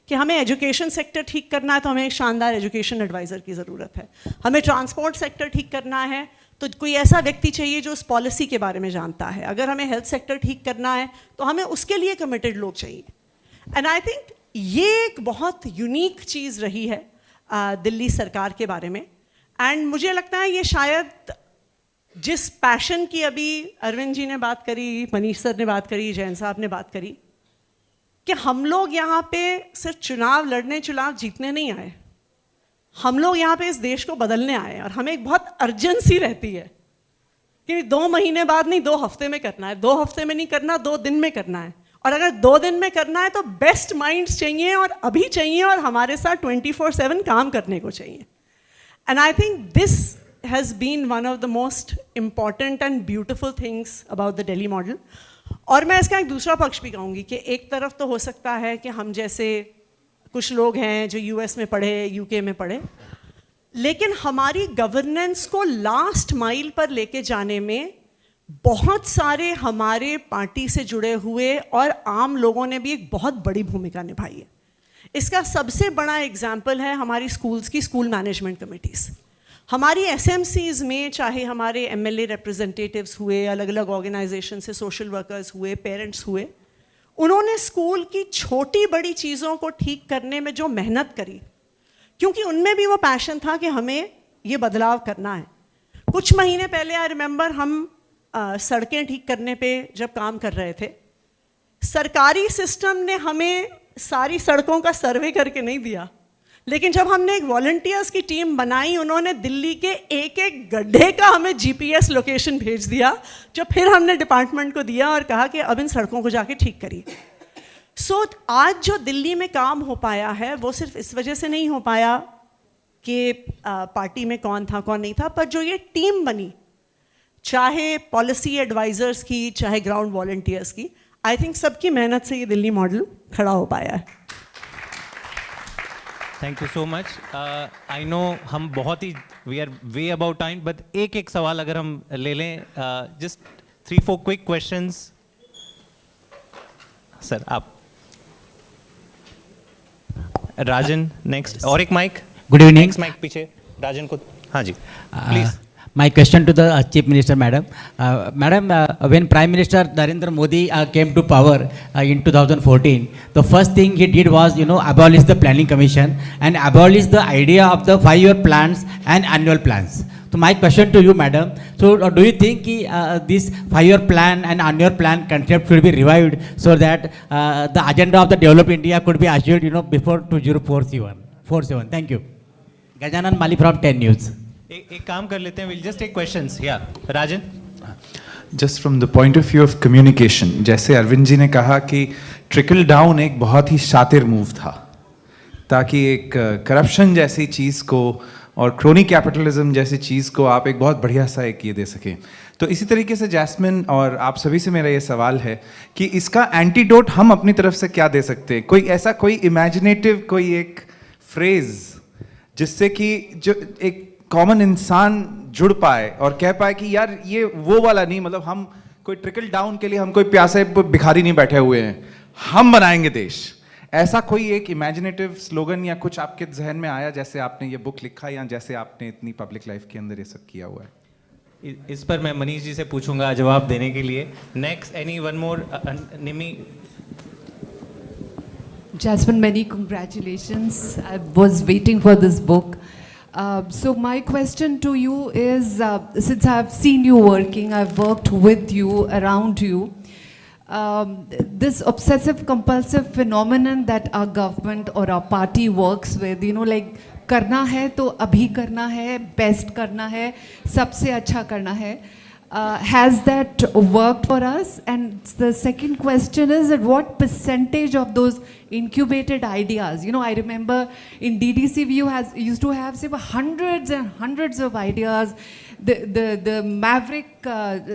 कि हमें एजुकेशन सेक्टर ठीक करना है तो हमें एक शानदार एजुकेशन एडवाइज़र की ज़रूरत है, हमें ट्रांसपोर्ट सेक्टर ठीक करना है तो कोई ऐसा व्यक्ति चाहिए जो उस पॉलिसी के बारे में जानता है, अगर हमें हेल्थ सेक्टर ठीक करना है तो हमें उसके लिए कमिटेड लोग चाहिए. एंड आई थिंक ये एक बहुत यूनिक चीज़ रही है दिल्ली सरकार के बारे में. एंड मुझे लगता है ये शायद जिस पैशन की अभी अरविंद जी ने बात करी, मनीष सर ने बात करी, जैन साहब ने बात करी, कि हम लोग यहाँ पे सिर्फ चुनाव लड़ने, चुनाव जीतने नहीं आए, हम लोग यहाँ पे इस देश को बदलने आए. और हमें एक बहुत अर्जेंसी रहती है कि 2 महीने बाद नहीं, 2 हफ्ते में करना है, 2 हफ्ते में नहीं करना, 2 दिन में करना है. और अगर 2 दिन में करना है तो बेस्ट माइंड्स चाहिए और अभी चाहिए और हमारे साथ 24/7 काम करने को चाहिए. And I think this has been one of the most important and beautiful things about the Delhi model. और मैं इसका एक दूसरा पक्ष भी कहूँगी कि एक तरफ तो हो सकता है कि हम जैसे कुछ लोग हैं जो US में पढ़े, UK में पढ़े, लेकिन हमारी गवर्नेंस को लास्ट माइल पर लेके जाने में बहुत सारे हमारे पार्टी से जुड़े हुए और आम लोगों ने भी एक बहुत बड़ी भूमिका निभाई है. इसका सबसे बड़ा एग्जाम्पल है हमारी स्कूल्स की स्कूल मैनेजमेंट कमिटीज़. हमारी SMCs में चाहे हमारे MLA रिप्रेजेंटेटिव्स हुए, अलग अलग ऑर्गेनाइजेशन से सोशल वर्कर्स हुए, पेरेंट्स हुए, उन्होंने स्कूल की छोटी बड़ी चीज़ों को ठीक करने में जो मेहनत करी, क्योंकि उनमें भी वो पैशन था कि हमें ये बदलाव करना है. कुछ महीने पहले आई रिमेंबर हम सड़कें ठीक करने पे जब काम कर रहे थे, सरकारी सिस्टम ने हमें सारी सड़कों का सर्वे करके नहीं दिया, लेकिन जब हमने एक वॉलंटियर्स की टीम बनाई, उन्होंने दिल्ली के एक एक गड्ढे का हमें GPS लोकेशन भेज दिया, जो फिर हमने डिपार्टमेंट को दिया और कहा कि अब इन सड़कों को जाके ठीक करिए. सो आज जो दिल्ली में काम हो पाया है वो सिर्फ इस वजह से नहीं हो पाया कि पार्टी में कौन था कौन नहीं था, पर जो ये टीम बनी, चाहे पॉलिसी एडवाइज़र्स की, चाहे ग्राउंड वॉलंटियर्स की, आई थिंक सबकी मेहनत से ये दिल्ली मॉडल खड़ा हो पाया है. Thank you so much. I know हम बहुत ही we are way about time, but एक सवाल अगर हम ले लें, जस्ट 3-4 क्विक क्वेश्चंस. सर आप. राजन नेक्स्ट. और एक mic. Good evening. Next mic पीछे. राजन को. हाँ जी please. My question to the Chief Minister, Madam. Madam, when Prime Minister Narendra Modi came to power in 2014, the first thing he did was, abolish the Planning Commission and abolish the idea of the 5-year plans and annual plans. So my question to you, Madam, so do you think this 5-year plan and annual plan concept should be revived so that the agenda of the developed India could be achieved, before 2047? Thank you. Gajanan Mali from 10 News. एक काम कर लेते हैं, will just take questions. या Rajan. Just from the point of view of communication, जैसे अरविंद जी ने कहा कि ट्रिकल डाउन एक बहुत ही शातिर मूव था, ताकि एक करप्शन जैसी चीज़ को और क्रोनी कैपिटलिज्म जैसी चीज़ को आप एक बहुत बढ़िया सा एक ये दे सकें. तो इसी तरीके से जैस्मिन और आप सभी से मेरा ये सवाल है कि इसका एंटीडोट हम अपनी तरफ से क्या दे सकते हैं? कोई ऐसा कोई इमेजिनेटिव कोई एक फ्रेज जिससे कि जो एक कॉमन इंसान जुड़ पाए और कह पाए कि यार ये वो वाला नहीं, मतलब हम कोई ट्रिकल डाउन के लिए हम कोई प्यासे भिखारी नहीं बैठे हुए हैं, हम बनाएंगे देश. ऐसा कोई एक इमेजिनेटिव स्लोगन या कुछ आपके जहन में आया जैसे आपने ये बुक लिखा या जैसे आपने इतनी पब्लिक लाइफ के अंदर ये सब किया हुआ है? इस पर मैं मनीष जी से पूछूंगा जवाब देने के लिए. Next any one more. Nimi. Jasmine, many congratulations. I was waiting for this book. So my question to you is, since I've seen you working, I've worked with you, around you, this obsessive compulsive phenomenon that our government or our party works with, like करना है तो अभी करना है, best करना है, सबसे अच्छा करना है. Has that worked for us? And the second question is that what percentage of those incubated ideas, I remember in DDC we used to have say hundreds and hundreds of ideas, the maverick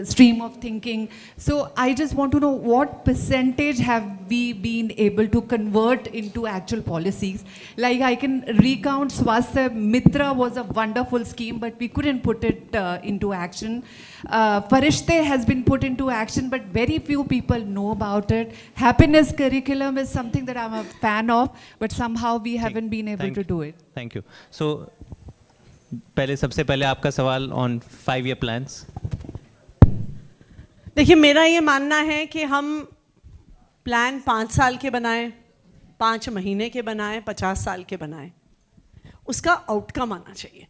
stream of thinking. So I just want to know what percentage have we been able to convert into actual policies? Like I can recount Swasthya Mitra was a wonderful scheme, but we couldn't put it into action. Farishte has been put into action, but very few people know about it. Happiness curriculum is something that I'm a fan of, but somehow we haven't been able to do it. Thank you. So, सबसे पहले आपका सवाल on 5-year plans. देखिए, मेरा ये मानना है कि हम प्लान 5 साल के बनाएं, 5 महीने के बनाएं, 50 साल के बनाएं, उसका आउटकम आना चाहिए.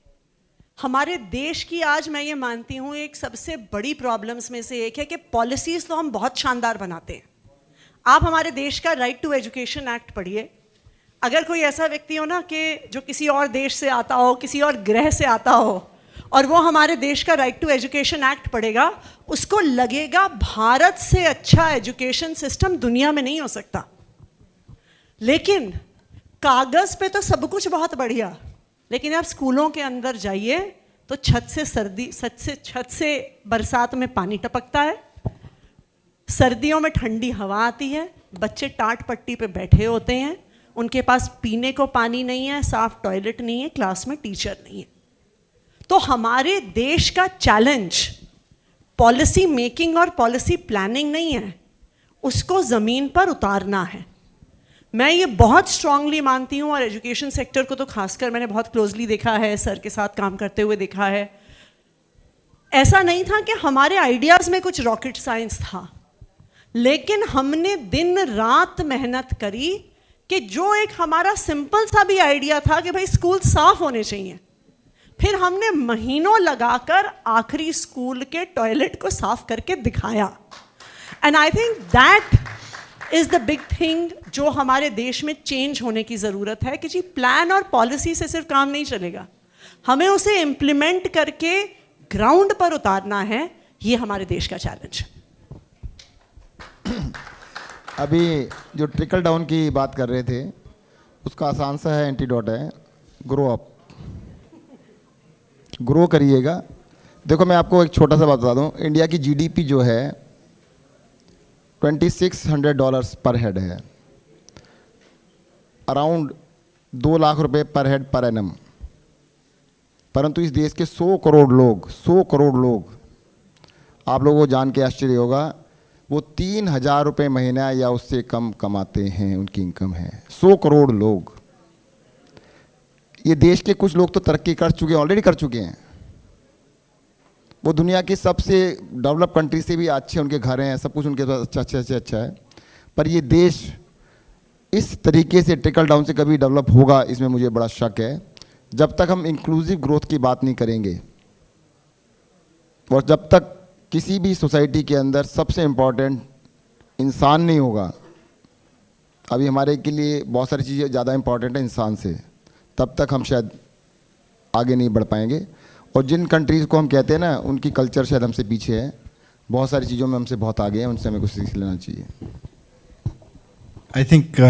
हमारे देश की आज मैं ये मानती हूँ एक सबसे बड़ी प्रॉब्लम्स में से एक है कि पॉलिसीज़ तो हम बहुत शानदार बनाते हैं. आप हमारे देश का राइट टू एजुकेशन एक्ट पढ़िए. अगर कोई ऐसा व्यक्ति हो ना कि जो किसी और देश से आता हो, किसी और ग्रह से आता हो, और वो हमारे देश का राइट टू एजुकेशन एक्ट पढ़ेगा, उसको लगेगा भारत से अच्छा एजुकेशन सिस्टम दुनिया में नहीं हो सकता. लेकिन कागज़ पे तो सब कुछ बहुत बढ़िया, लेकिन आप स्कूलों के अंदर जाइए तो छत से बरसात में पानी टपकता है, सर्दियों में ठंडी हवा आती है, बच्चे टाट पट्टी पे बैठे होते हैं, उनके पास पीने को पानी नहीं है, साफ टॉयलेट नहीं है, क्लास में टीचर नहीं है. तो हमारे देश का चैलेंज पॉलिसी मेकिंग और पॉलिसी प्लानिंग नहीं है, उसको ज़मीन पर उतारना है. मैं ये बहुत स्ट्रांगली मानती हूँ, और एजुकेशन सेक्टर को तो खासकर मैंने बहुत क्लोजली देखा है, सर के साथ काम करते हुए देखा है. ऐसा नहीं था कि हमारे आइडियाज़ में कुछ रॉकेट साइंस था, लेकिन हमने दिन रात मेहनत करी कि जो एक हमारा सिंपल सा भी आइडिया था कि भाई स्कूल साफ होने चाहिए, फिर हमने महीनों लगाकर आखिरी स्कूल के टॉयलेट को साफ करके दिखाया. And I think that is the big thing जो हमारे देश में चेंज होने की ज़रूरत है कि जी प्लान और पॉलिसी से सिर्फ काम नहीं चलेगा, हमें उसे इम्प्लीमेंट करके ग्राउंड पर उतारना है. ये हमारे देश का चैलेंज है. अभी जो ट्रिकल डाउन की बात कर रहे थे, उसका आसान सा है एंटीडोट है, ग्रो अप. ग्रो करिएगा. देखो मैं आपको एक छोटा सा बात बता दूं, इंडिया की जीडीपी जो है $2600 पर हेड है, अराउंड 2 लाख रुपए पर हेड पर एनम। परंतु इस देश के 100 करोड़ लोग, आप लोगों को जान के आश्चर्य होगा, वो 3000 रुपये महीना या उससे कम कमाते हैं, उनकी इनकम है। 100 करोड़ लोग। ये देश के कुछ लोग तो तरक्की कर चुके हैं, ऑलरेडी कर चुके हैं, वो दुनिया की सबसे डेवलप कंट्री से भी अच्छे उनके घर हैं, सब कुछ उनके पास अच्छा है। पर ये देश इस तरीके से ट्रिकल डाउन से कभी डेवलप होगा, इसमें मुझे बड़ा शक है। जब तक हम इंक्लूसिव ग्रोथ की बात नहीं करेंगे और जब तक किसी भी सोसाइटी के अंदर सबसे इम्पोर्टेंट इंसान नहीं होगा, अभी हमारे के लिए बहुत सारी चीज़ें ज़्यादा इम्पोर्टेंट है इंसान से, तब तक हम शायद आगे नहीं बढ़ पाएंगे। और जिन कंट्रीज़ को हम कहते हैं ना, उनकी कल्चर शायद हमसे पीछे है, बहुत सारी चीज़ों में हमसे बहुत आगे हैं, उनसे हमें कुछ सीख लेना चाहिए। आई थिंक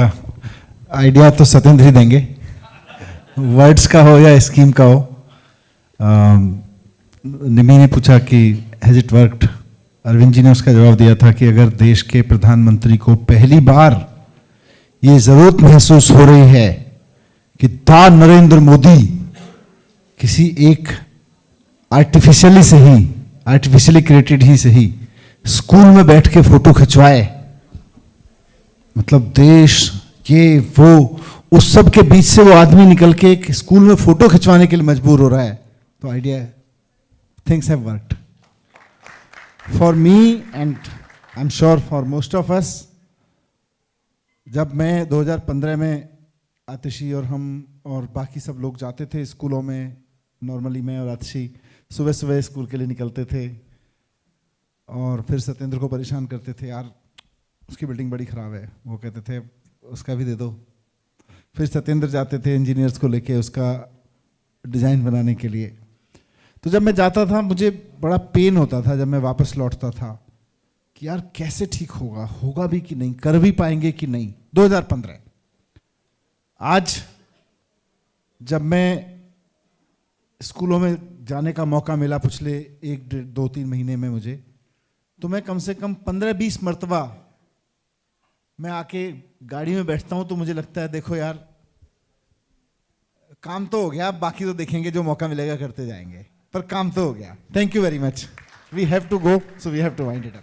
आइडिया तो सत्येंद्र ही देंगे, वर्ड्स का हो या स्कीम का हो। निमी ने पूछा कि has it worked, Arvind ji ने उसका जवाब दिया था कि अगर देश के प्रधानमंत्री को पहली बार ये ज़रूरत महसूस हो रही है कि दा नरेंद्र मोदी किसी एक आर्टिफिशियली क्रिएटेड ही सही स्कूल में बैठ के फोटो खिंचवाए, मतलब देश ये वो उस सब के बीच से वो आदमी निकल के एक स्कूल में फोटो खिंचवाने के लिए मजबूर हो रहा है, तो आइडिया है, things have worked for me and I am sure for most of us. जब मैं 2015 में आतिशी और हम और बाकी सब लोग जाते थे स्कूलों में, नॉर्मली मैं और आतिशी सुबह सुबह स्कूल के लिए निकलते थे और फिर सत्येंद्र को परेशान करते थे, यार उसकी बिल्डिंग बड़ी ख़राब है, वो कहते थे उसका भी दे दो। फिर सत्येंद्र जाते थे इंजीनियर्स को लेके उसका डिज़ाइन बनाने के लिए। तो जब मैं जाता था मुझे बड़ा पेन होता था जब मैं वापस लौटता था कि यार कैसे ठीक होगा भी कि नहीं, कर भी पाएंगे कि नहीं। 2015 आज जब मैं स्कूलों में जाने का मौका मिला पिछले 1-2-3 महीने में मुझे, तो मैं कम से कम 15-20 मरतबा मैं आके गाड़ी में बैठता हूं तो मुझे लगता है देखो यार काम तो हो गया, बाकी तो देखेंगे, जो मौका मिलेगा करते जाएंगे, पर काम तो हो गया। Thank you very much. We have to go, so we have to wind it up.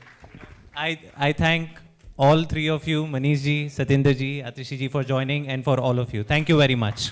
I thank all three of you, Manish ji, Satyendra ji, Atishi ji, for joining, and for all of you. Thank you very much.